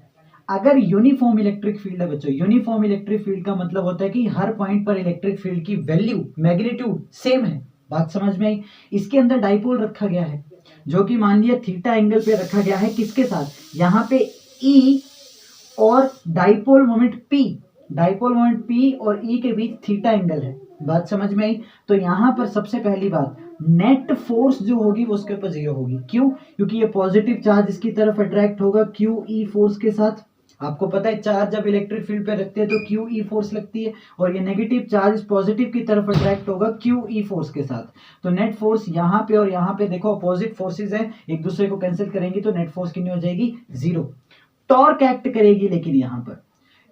अगर यूनिफॉर्म इलेक्ट्रिक फील्ड है बच्चों, यूनिफॉर्म इलेक्ट्रिक फील्ड का मतलब होता है कि हर पॉइंट पर इलेक्ट्रिक फील्ड की वैल्यू, मैग्नीट्यूड सेम है। बात समझ में आई? इसके अंदर डाइपोल रखा गया है जो कि मान लिया थीटा एंगल पे रखा गया है, किसके साथ? यहाँ पे E और dipole moment P, dipole moment P और E के बीच थीटा एंगल है। बात समझ में आई? तो यहाँ पर सबसे पहली बात, नेट फोर्स जो होगी वो उसके ऊपर जीरो होगी। क्यों? क्योंकि ये पॉजिटिव चार्ज इसकी तरफ अट्रैक्ट होगा QE फोर्स के साथ। आपको पता है चार्ज जब इलेक्ट्रिक फील्ड पे रखते हैं तो QE फोर्स लगती है, और ये नेगेटिव चार्ज पॉजिटिव की तरफ अट्रैक्ट होगा QE फोर्स के साथ। तो नेट फोर्स यहाँ पे और यहाँ पे देखो अपोजिट फोर्सेज हैं, एक दूसरे को कैंसिल करेंगी तो नेट फोर्स कितनी हो जाएगी? जीरो। टॉर्क एक्ट करेगी, लेकिन यहाँ पर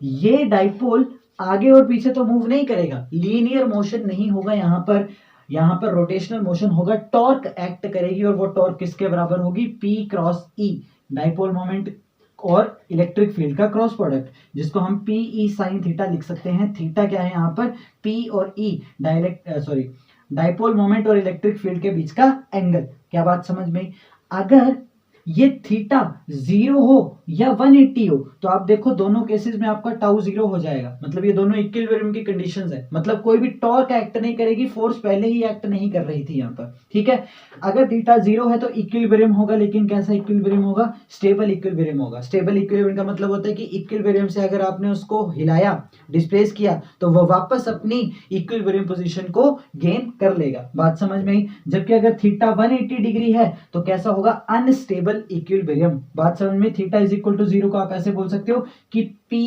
ये डाइपोल आगे और पीछे तो मूव नहीं करेगा, लीनियर मोशन नहीं होगा यहाँ पर रोटेशनल मोशन होगा। टॉर्क एक्ट करेगी और वो टॉर्क किसके बराबर होगी? P cross E, dipole moment और इलेक्ट्रिक फील्ड का क्रॉस प्रोडक्ट, जिसको हम PE sin थीटा लिख सकते हैं। थीटा क्या है यहाँ पर? P और E, डाइपोल मोमेंट और इलेक्ट्रिक फील्ड के बीच का एंगल। क्या बात समझ में? अगर ये थीटा 0 हो या 180 हो तो आप देखो दोनों केसेस में आपका टाउ 0 हो जाएगा, मतलब ये दोनों इक्विलिब्रियम की कंडीशंस है, मतलब कोई भी टॉर्क एक्ट नहीं करेगी, फोर्स पहले ही एक्ट नहीं कर रही थी यहाँ पर, ठीक है। अगर थीटा 0 है तो इक्विलिब्रियम होगा, लेकिन कैसा इक्विलिब्रियम होगा? स्टेबल इक्विलिब्रियम होगा। स्टेबल इक्विलिब्रियम का मतलब होता है कि इक्विलिब्रियम से अगर आपने उसको हिलाया, डिस्प्लेस किया, तो वह वापस अपनी इक्विलिब्रियम पोजीशन को गेन कर लेगा। बात समझ में आई? जबकि अगर थीटा 180 डिग्री है तो कैसा होगा? Unstable equilibrium. बात समझ में? थीटा इज इक्वल टू 0 को आप ऐसे बोल सकते हो कि P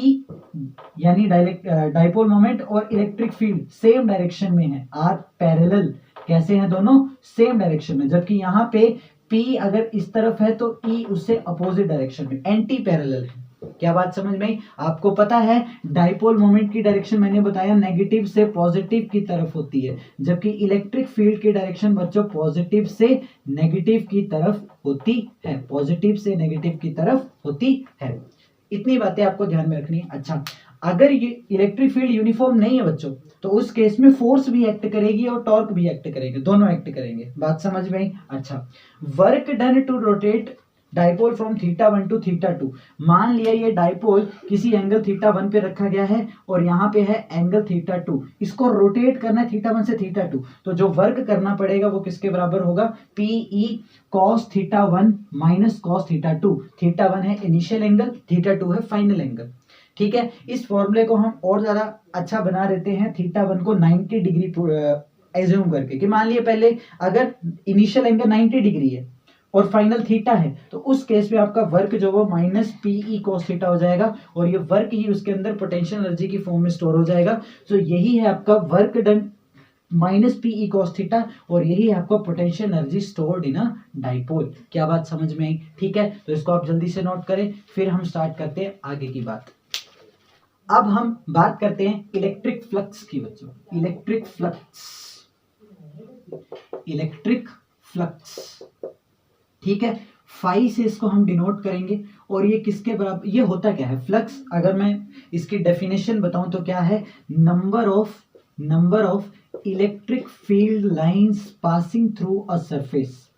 यानी डाइपोल मोमेंट और इलेक्ट्रिक फील्ड सेम डायरेक्शन में है, आर पैरेलल। कैसे हैं दोनों? सेम डायरेक्शन में। जबकि यहाँ पे P अगर इस तरफ है तो E उससे अपोजिट डायरेक्शन में, एंटी पैरेलल है। क्या बात समझ में आई? आपको पता है डाइपोल मोमेंट की डायरेक्शन मैंने बताया नेगेटिव से पॉजिटिव की तरफ होती है, जबकि इलेक्ट्रिक फील्ड की डायरेक्शन बच्चों पॉजिटिव से नेगेटिव की तरफ होती है, पॉजिटिव से नेगेटिव की तरफ होती है। इतनी बातें आपको ध्यान में रखनी है। अच्छा, अगर ये इलेक्ट्रिक फील्ड यूनिफॉर्म नहीं है बच्चों तो उस केस में फोर्स भी एक्ट करेगी और टॉर्क भी एक्ट करेंगे, दोनों एक्ट करेंगे। बात समझ में आई? अच्छा, work done to rotate dipole from theta 1 to theta 2। मान लिया ये डाइपोल किसी एंगल थीटा 1 पे रखा गया है और यहाँ पे है एंगल थीटा 2, इसको रोटेट करना है थीटा 1 से थीटा 2, तो जो वर्क करना पड़ेगा वो किसके बराबर होगा? PE cos theta 1 minus cos theta 2। Theta 1 है इनिशियल एंगल, थीटा 2 है फाइनल एंगल, ठीक है। इस फॉर्मूले को हम और ज्यादा अच्छा बना देते हैं, थीटा 1 को 90 डिग्री एज्यूम करके कि मान लिया पहले अगर इनिशियल एंगल 90 डिग्री है और फाइनल थीटा है तो उस केस में आपका वर्क जो वो माइनस PE cos थीटा हो जाएगा और ये वर्क ही उसके अंदर पोटेंशियल एनर्जी की फॉर्म में स्टोर हो जाएगा। तो यही है आपका work done minus PE cos theta और यही है आपका potential energy stored in a dipole. क्या बात समझ में आई? ठीक है, तो इसको आप जल्दी से नोट करें, फिर हम स्टार्ट करते हैं आगे की बात। अब हम बात करते हैं इलेक्ट्रिक फ्लक्स की बच्चों। इलेक्ट्रिक फ्लक्स, ठीक है। फाई से इसको हम डिनोट करेंगे। और ये किसके बराबर, ये होता क्या है फ्लक्स, अगर मैं इसकी डेफिनेशन बताऊं तो क्या है, number of electric field lines passing through a surface.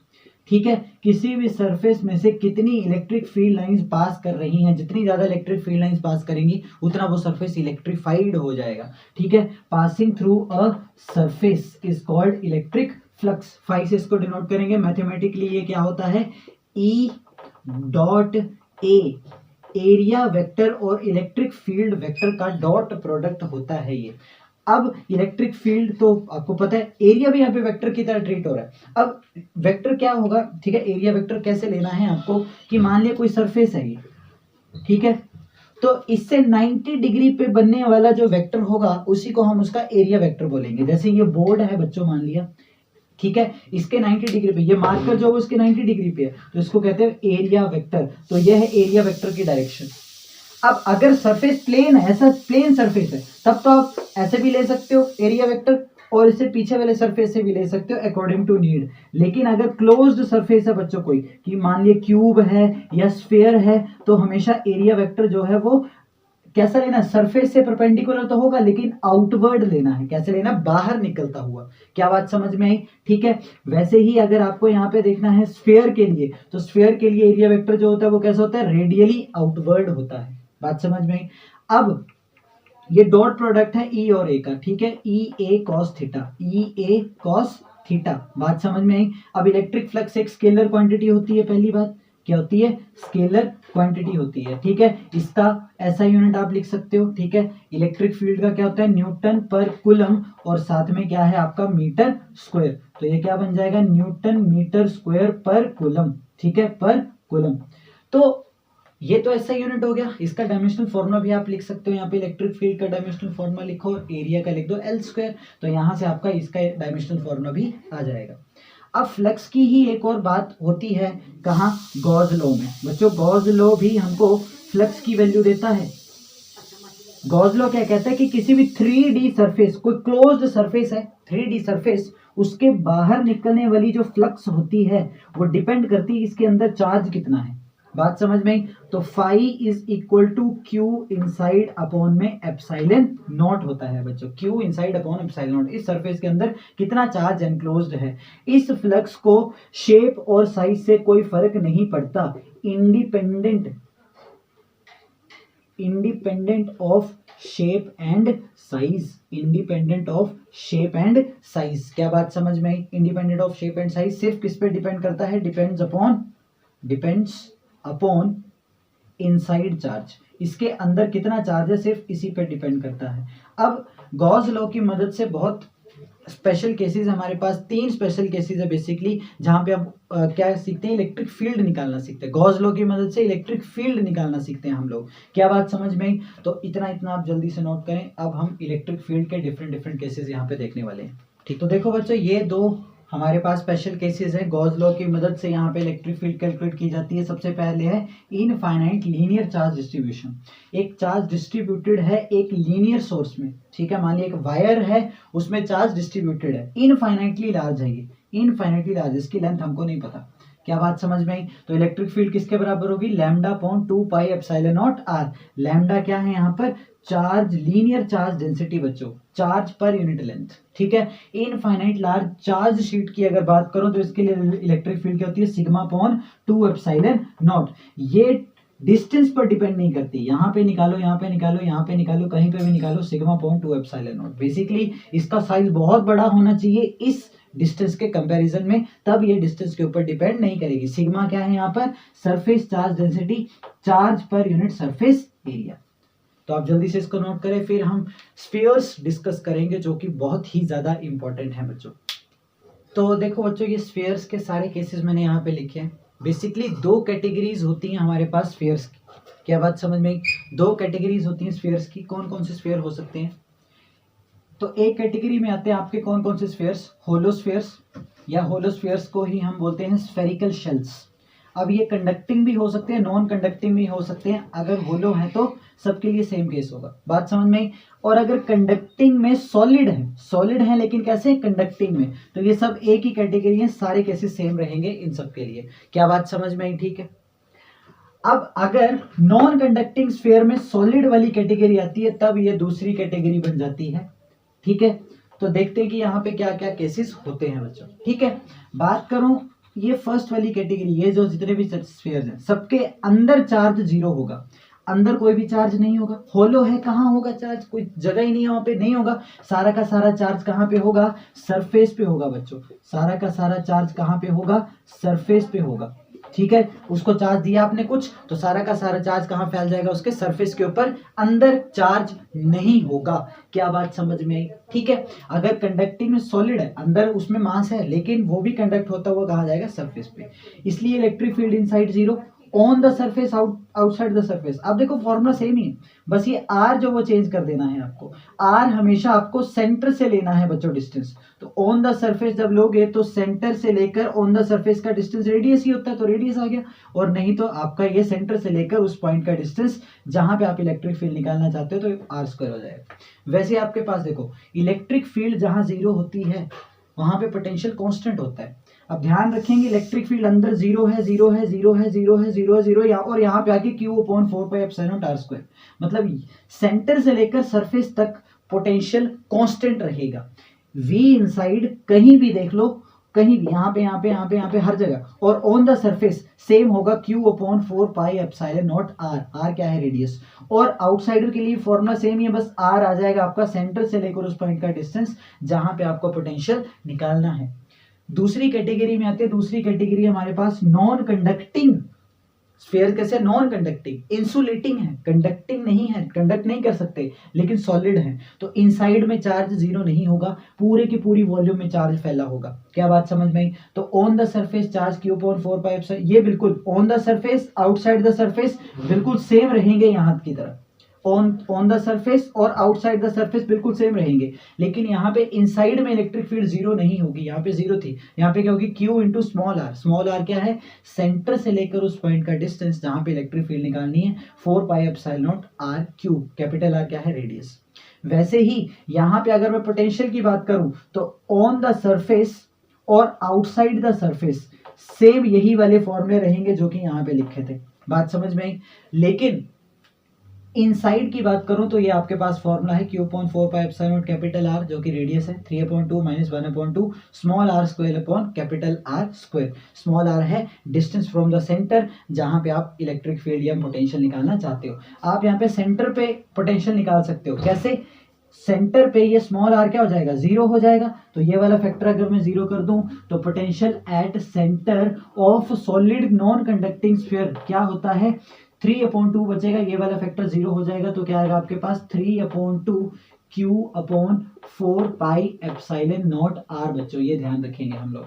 ठीक है, किसी भी सरफेस में से कितनी इलेक्ट्रिक फील्ड लाइंस पास कर रही हैं, जितनी ज्यादा इलेक्ट्रिक फील्ड लाइंस पास करेंगी उतना वो सरफेस इलेक्ट्रीफाइड हो जाएगा। ठीक है, passing through a surface is called electric flux. Phi से इसको डिनोट करेंगे। मैथमेटिकली ये क्या होता है, E dot A area vector और इलेक्ट्रिक फील्ड वेक्टर का डॉट प्रोडक्ट होता है ये। अब इलेक्ट्रिक फील्ड तो आपको पता है, एरिया भी यहाँ पे वेक्टर की तरह ट्रीट हो रहा है। अब वेक्टर क्या होगा, ठीक है, एरिया वेक्टर कैसे लेना है आपको, कि मान लिया कोई सरफेस है ये, ठीक है, तो इससे 90 डिग्री पे बनने वाला जो वेक्टर होगा उसी को हम उसका एरिया वेक्टर बोलेंगे। जैसे ये बोर्ड है बच्चों, मान लिया, ठीक है, इसके 90 डिग्री पे ये मार्कर जो है उसके 90 डिग्री पे है, तो इसको कहते हैं एरिया वेक्टर। तो यह है एरिया वेक्टर की डायरेक्शन। अब अगर सरफेस प्लेन है, ऐसा प्लेन सरफेस है, तब तो आप ऐसे भी ले सकते हो एरिया वेक्टर, और इससे पीछे वाले सरफेस से भी ले सकते हो अकॉर्डिंग टू नीड। लेकिन अगर क्लोज्ड सरफेस है बच्चों कोई, कि मान लिया क्यूब है या स्फीयर है, तो हमेशा एरिया वेक्टर जो है वो कैसा लेना, सरफेस से परपेंडिकुलर तो होगा लेकिन आउटवर्ड लेना है। कैसे लेना, बाहर निकलता हुआ। क्या बात समझ में आई? ठीक है, वैसे ही अगर आपको यहाँ पे देखना है स्फीयर के लिए, तो स्फीयर के लिए एरिया वेक्टर जो होता है वो कैसा होता है, रेडियली आउटवर्ड होता है। बात समझ में आई? अब ये डॉट प्रोडक्ट है ई और ए का, ठीक है, ई ए कॉस थीटा, ई ए कॉस थीटा। बात समझ में आई? अब इलेक्ट्रिक फ्लक्स एक स्केलर क्वांटिटी होती है, पहली बात क्या होती है, स्केलर क्वांटिटी होती है। ठीक है, इसका ऐसा यूनिट आप लिख सकते हो। ठीक है, इलेक्ट्रिक फील्ड का क्या होता है, न्यूटन पर कूलम, और साथ में क्या है आपका मीटर स्क्वायर। तो ये क्या बन जाएगा, न्यूटन मीटर स्क्वायर पर कूलम। ठीक है, पर कूलम। तो ये तो ऐसा यूनिट हो गया। इसका डायमेंशनल फॉर्मूला भी आप लिख सकते हो। यहाँ पे इलेक्ट्रिक फील्ड का डायमेंशनल फॉर्मूला लिखो, एरिया का लिख दो एल स्क्वायर, तो यहाँ से आपका इसका डायमेंशनल फॉर्मूला भी आ जाएगा। अब फ्लक्स की ही एक और बात होती है, कहाँ, गॉस लॉ में। बच्चों गॉस लॉ भी हमको फ्लक्स की वैल्यू देता है। गॉस लॉ क्या कहता है कि किसी भी 3D सरफेस, कोई क्लोज्ड सरफेस है 3D सरफेस, उसके बाहर निकलने वाली जो फ्लक्स होती है वो डिपेंड करती है इसके अंदर चार्ज कितना है। बात समझ में? तो phi is equal to Q inside upon में एप्सिलॉन नॉट होता है बच्चों। Q inside upon epsilon naught, इस सरफेस के अंदर कितना चार्ज एनक्लोज्ड है। इस फ्लक्स को शेप और साइज से कोई फर्क नहीं पड़ता, independent of shape and size, independent of shape and size. क्या बात समझ में आई? Independent of shape and size सिर्फ किस पे डिपेंड करता है, डिपेंड्स अपॉन इनसाइड चार्ज। इसके अंदर कितना चार्ज है सिर्फ इसी पे डिपेंड करता है। अब गॉस लॉ की मदद से बहुत स्पेशल केसेस हमारे पास, 3 स्पेशल केसेस है बेसिकली, जहां पे अब क्या सीखते हैं, इलेक्ट्रिक फील्ड निकालना सीखते हैं। गॉस लॉ की मदद से इलेक्ट्रिक फील्ड निकालना सीखते हैं हम लोग। क्या बात समझ में आई? तो इतना आप जल्दी से नोट करें। अब हम इलेक्ट्रिक फील्ड के डिफरेंट केसेस यहाँ पे देखने वाले हैं। ठीक, तो देखो बच्चों, ये 2 हमारे पास स्पेशल केसेस है। गॉस लॉ की मदद से यहाँ पे इलेक्ट्रिक फील्ड कैलकुलेट की जाती है। सबसे पहले है इनफाइनाइट लीनियर चार्ज डिस्ट्रीब्यूशन। एक चार्ज डिस्ट्रीब्यूटेड है एक लीनियर सोर्स में, ठीक है, मान लिया एक वायर है उसमें चार्ज डिस्ट्रीब्यूटेड है, इनफाइनाइटली लार्ज है ये, इनफाइनाइटली लार्ज, इसकी लेंथ हमको नहीं पता। क्या बात समझ में आई? तो इलेक्ट्रिक फील्ड किसके बराबर होगी, lambda upon 2 pi epsilon naught R. Lambda क्या है यहाँ पर, चार्ज, लीनियर चार्ज डेंसिटी बच्चों, चार्ज पर यूनिट लेंथ। ठीक है, इनफाइनाइट लार्ज चार्ज शीट की अगर बात करो तो इसके लिए इलेक्ट्रिक फील्ड क्या होती है, सिग्मा अपॉन 2 एप्सिलॉन नॉट। ये डिस्टेंस पर डिपेंड नहीं करती, यहाँ पे निकालो, यहाँ पे निकालो, यहाँ पे निकालो, कहीं पे भी निकालो, sigma upon 2 epsilon not. Basically इसका साइज बहुत बड़ा होना चाहिए इस डिस्टेंस के कंपैरिजन में, तब ये डिस्टेंस के ऊपर डिपेंड नहीं करेगी। सिग्मा क्या है यहाँ पर, surface charge density, charge per unit surface area. तो आप जल्दी से इसको नोट करें। फिर हम स्फीयर्स डिस्कस करेंगे जो कि बहुत ही ज्यादा इंपॉर्टेंट है बच्चों। तो देखो बच्चों, ये स्फीयर्स के सारे केसेस मैंने यहाँ पे लिखे हैं। बेसिकली 2 कैटेगरीज होती हैं हमारे पास स्फीयर्स की। क्या बात समझ में? 2 कैटेगरीज होती हैं स्फीयर्स की। कौन कौन से स्फीयर हो सकते हैं? तो एक कैटेगरी में आते हैं आपके कौन कौन से स्फीयर्स, होलोस्फीयर्स, या होलोस्फीयर्स को ही हम बोलते हैं स्फेरिकल शेल्स। अब ये कंडक्टिंग भी हो सकते हैं, नॉन कंडक्टिंग भी हो सकते हैं। अगर होलो है तो सबके लिए सेम केस होगा, बात समझ में आई। और अगर कंडक्टिंग में सॉलिड है लेकिन कैसे कंडक्टिंग में, तो ये सब एक ही कैटेगरी है, सारे केसेस सेम रहेंगे इन सब के लिए। क्या बात समझ में आई? ठीक है। अब अगर नॉन कंडक्टिंग स्फीयर में सॉलिड वाली कैटेगरी आती है तब ये दूसरी कैटेगरी बन जाती है। ठीक है, तो देखते हैं कि यहाँ पे क्या क्या केसेस होते हैं बच्चों। ठीक है, बात करूं ये फर्स्ट वाली कैटेगरी, ये जो जितने भी स्फीयर्स हैं सबके अंदर चार्ज जीरो होगा, अंदर कोई भी चार्ज नहीं होगा। होलो है, कहाँ होगा चार्ज? कोई जगह ही नहीं है वहां पे, नहीं होगा। सारा का सारा चार्ज कहाँ पे होगा? सरफेस पे होगा बच्चों। सारा का सारा चार्ज कहाँ पे होगा? सरफेस पे होगा। ठीक है, उसको चार्ज दिया आपने कुछ, तो सारा का सारा चार्ज कहाँ फैल जाएगा? उसके सरफेस के ऊपर, अंदर चार्ज नहीं होगा। क्या बात समझ में आई? ठीक है, अगर कंडक्टिंग में सॉलिड है, अंदर उसमें मास है, लेकिन वो भी कंडक्ट होता हुआ कहाँ जाएगा? सरफेस पे। इसलिए electric field inside zero, on the surface, outside the surface. अब देखो फॉर्मूला सेम ही है, बस ये आर जो वो चेंज कर देना है आपको। आर हमेशा आपको सेंटर से लेना है बच्चों डिस्टेंस। तो ऑन द सरफेस जब लोगे तो सेंटर से लेकर ऑन द सरफेस का डिस्टेंस रेडियस ही होता है, तो रेडियस आ गया। और नहीं तो आपका ये सेंटर से लेकर उस पॉइंट का डिस्टेंस जहां पे आप इलेक्ट्रिक फील्ड निकालना चाहते हो तो आर स्क्वायर हो जाएगा। वैसे आपके पास देखो इलेक्ट्रिक फील्ड जहां जीरो होती है वहां पे पोटेंशियल कांस्टेंट होता है। अब ध्यान रखेंगे इलेक्ट्रिक फील्ड अंदर जीरो है, जीरो है, जीरो है, जीरो है, जीरो है, जीरो, और यहाँ पे आके Q/4πε0 मतलब सेंटर से लेकर सरफेस तक पोटेंशियल कांस्टेंट रहेगा। V इनसाइड कहीं भी देख लो, कहीं भी, यहाँ पे यहाँ पे यहाँ पे यहाँ पे हर जगह। और ऑन द सरफेस सेम होगा Q/4πε0 r। r क्या है? रेडियस। और आउटसाइडर के लिए फॉर्मूला सेम ही है, बस r आ जाएगा आपका सेंटर से लेकर उस पॉइंट का डिस्टेंस जहां पे आपको पोटेंशियल निकालना है। दूसरी कैटेगरी में आते हैं, दूसरी कैटेगरी हमारे पास नॉन कंडक्टिंग स्फीयर। कैसे? नॉन कंडक्टिंग, इंसुलेटिंग है, कंडक्टिंग नहीं है, कंडक्ट नहीं कर सकते लेकिन सॉलिड है। तो इनसाइड में चार्ज जीरो नहीं होगा, पूरे की पूरी वॉल्यूम में चार्ज फैला होगा। क्या बात समझ में आई? तो on the surface charge Q/4πε, ये बिल्कुल on the surface, outside the surface बिल्कुल सेम रहेंगे यहाँ की तरह। ऑन द सरफेस और आउटसाइड द सरफेस बिल्कुल सेम रहेंगे, लेकिन यहाँ पे इनसाइड में इलेक्ट्रिक फील्ड जीरो नहीं होगी। यहाँ पे जीरो थी, यहाँ पे क्या होगी? Q/r। स्मॉल r क्या है? सेंटर से लेकर उस पॉइंट का डिस्टेंस जहां पे इलेक्ट्रिक फील्ड निकालनी है, 4πε0 r3। कैपिटल R क्या है? रेडियस। वैसे ही यहाँ पे अगर मैं पोटेंशियल की बात करूं तो ऑन द सरफेस और आउटसाइड द सरफेस सेम यही वाले फॉर्मूले रहेंगे जो कि यहाँ पे लिखे थे। बात समझ में आई? लेकिन इनसाइड की बात करूं तो ये आपके पास फॉर्मूला है Q/4πε0 कैपिटल R जो कि रेडियस है, 3/2 - 1/2 small r square upon capital R square. Small r है डिस्टेंस फ्रॉम द सेंटर जहां पे आप इलेक्ट्रिक फील्ड या पोटेंशियल निकालना चाहते हो। आप यहाँ पे सेंटर पे पोटेंशियल निकाल सकते हो। कैसे? सेंटर पे ये स्मॉल r क्या हो जाएगा? जीरो हो जाएगा। तो ये वाला फैक्टर अगर मैं जीरो कर दूं तो potential at centre of solid non conducting sphere क्या होता है? 3/2 बचेगा, ये वाला फैक्टर जीरो हो जाएगा। तो क्या आएगा आपके पास? 3/2 Q/4πε0 r बच्चों। ये ध्यान रखेंगे हम लोग।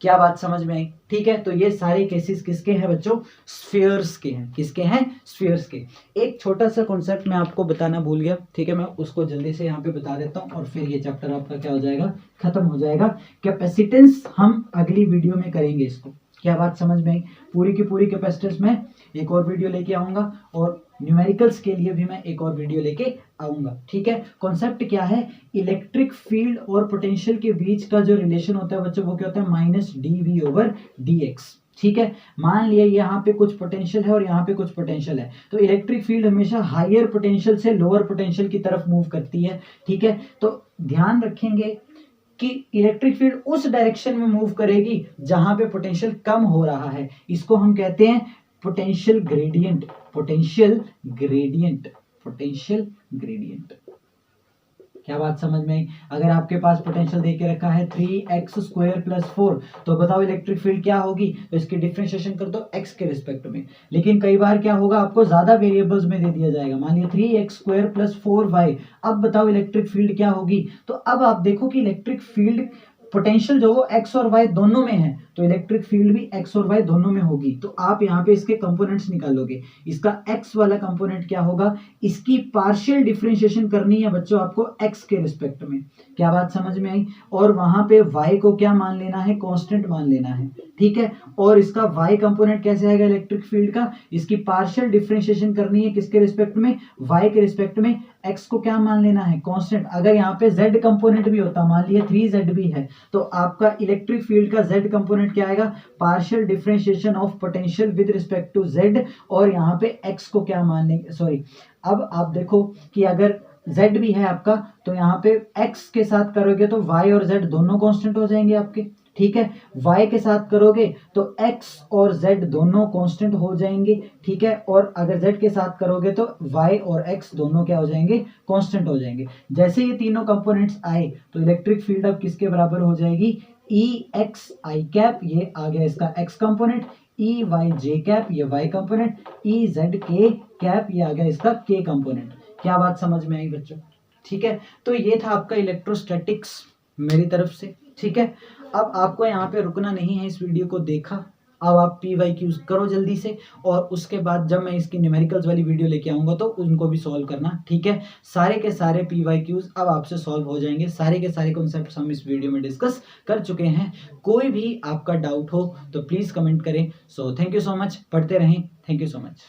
क्या बात समझ में आई? ठीक है, तो ये सारे केसेस किसके हैं बच्चों? स्फीयर्स के हैं। किसके हैं? स्फीयर्स के। एक छोटा सा कॉन्सेप्ट मैं आपको बताना भूल गया, ठीक है, मैं उसको जल्दी से यहाँ पे बता देता हूँ और फिर ये चैप्टर आपका क्या हो जाएगा? खत्म हो जाएगा। कैपेसिटेंस हम अगली वीडियो में करेंगे इसको। क्या बात समझ में आई? पूरी की पूरी कैपेसिटेंस में एक और वीडियो लेके आऊंगा और न्यूमेरिकल्स के लिए भी मैं एक और वीडियो लेके आऊंगा। ठीक है, कॉन्सेप्ट क्या है? इलेक्ट्रिक फील्ड और पोटेंशियल के बीच का जो रिलेशन होता है बच्चों वो क्या होता है? -dV/dx। ठीक है, मान लिया यहाँ पे कुछ पोटेंशियल है और यहाँ पे कुछ पोटेंशियल है, तो इलेक्ट्रिक फील्ड हमेशा हायर पोटेंशियल से लोअर पोटेंशियल की तरफ मूव करती है। ठीक है, तो ध्यान रखेंगे कि इलेक्ट्रिक फील्ड उस डायरेक्शन में मूव करेगी जहां पे पोटेंशियल कम हो रहा है। इसको हम कहते हैं potential gradient. Potential gradient, potential gradient. क्या बात समझ में आई? अगर आपके पास पोटेंशियल दे के रखा है 3x² + 4 तो बताओ इलेक्ट्रिक फील्ड क्या होगी? तो इसकी डिफरेंशिएशन कर दो x के रिस्पेक्ट में। लेकिन कई बार क्या होगा? आपको ज्यादा वेरिएबल्स में दे दिया जाएगा, मान लिया 3x² + 4y। अब बताओ इलेक्ट्रिक फील्ड क्या होगी? तो अब आप देखो कि इलेक्ट्रिक फील्ड पोटेंशियल जो वो x और y दोनों में है, तो इलेक्ट्रिक फील्ड भी एक्स और वाई दोनों में होगी। तो आप यहाँ पे इसके कंपोनेंट्स निकालोगे। इसका एक्स वाला कंपोनेंट क्या होगा, इसकी पार्शियल डिफरेंशिएशन करनी है बच्चों आपको एक्स के रिस्पेक्ट में। क्या बात समझ में आई? और वहां पे वाई को क्या मान लेना है, कांस्टेंट मान लेना है, ठीक है। और इसका वाई कंपोनेंट कैसे आएगा इलेक्ट्रिक फील्ड का, इसकी पार्शियल डिफरेंशिएशन करनी है किसके रिस्पेक्ट में, वाई के रिस्पेक्ट में। एक्स को क्या मान लेना है, कांस्टेंट। अगर यहाँ पे जेड कंपोनेंट भी होता, मान लिया 3z भी है, तो आपका इलेक्ट्रिक फील्ड का जेड कंपोनेंट क्या आएगा, partial differentiation of potential with respect to Z. और यहाँ पे एक्स को क्या मान लेंगे, सॉरी, अब आप देखो कि अगर z भी है आपका, तो यहाँ पे x के साथ करोगे तो y और z दोनों कांस्टेंट हो जाएंगे आपके, ठीक है। y के साथ करोगे तो x और z दोनों कांस्टेंट हो जाएंगे, ठीक है। और अगर z के साथ करोगे तो y और x दोनों क्या हो जाएंगे, कांस्टेंट हो जाएंगे। जैसे ये तीनों कंपोनेंट्स आए तो इलेक्ट्रिक फील्ड अब किसके बराबर हो जाएगी, ई एक्स आई कैप, ये आ गया इसका x कंपोनेंट, ई वाई जे कैप ये y कंपोनेंट, ई जेड के कैप ये आ गया इसका k कंपोनेंट। क्या बात समझ में आई बच्चों? ठीक है, तो ये था आपका इलेक्ट्रोस्टैटिक्स मेरी तरफ से, ठीक है। अब आपको यहाँ पे रुकना नहीं है, इस वीडियो को देखा, अब आप PYQs करो जल्दी से, और उसके बाद जब मैं इसकी न्यूमेरिकल्स वाली वीडियो लेके आऊँगा तो उनको भी सॉल्व करना, ठीक है। सारे के सारे PYQs अब आपसे सॉल्व हो जाएंगे, सारे के सारे कॉन्सेप्ट्स हम इस वीडियो में डिस्कस कर चुके हैं। कोई भी आपका डाउट हो तो प्लीज़ कमेंट करें। So thank you so much, पढ़ते रहें, थैंक यू सो मच।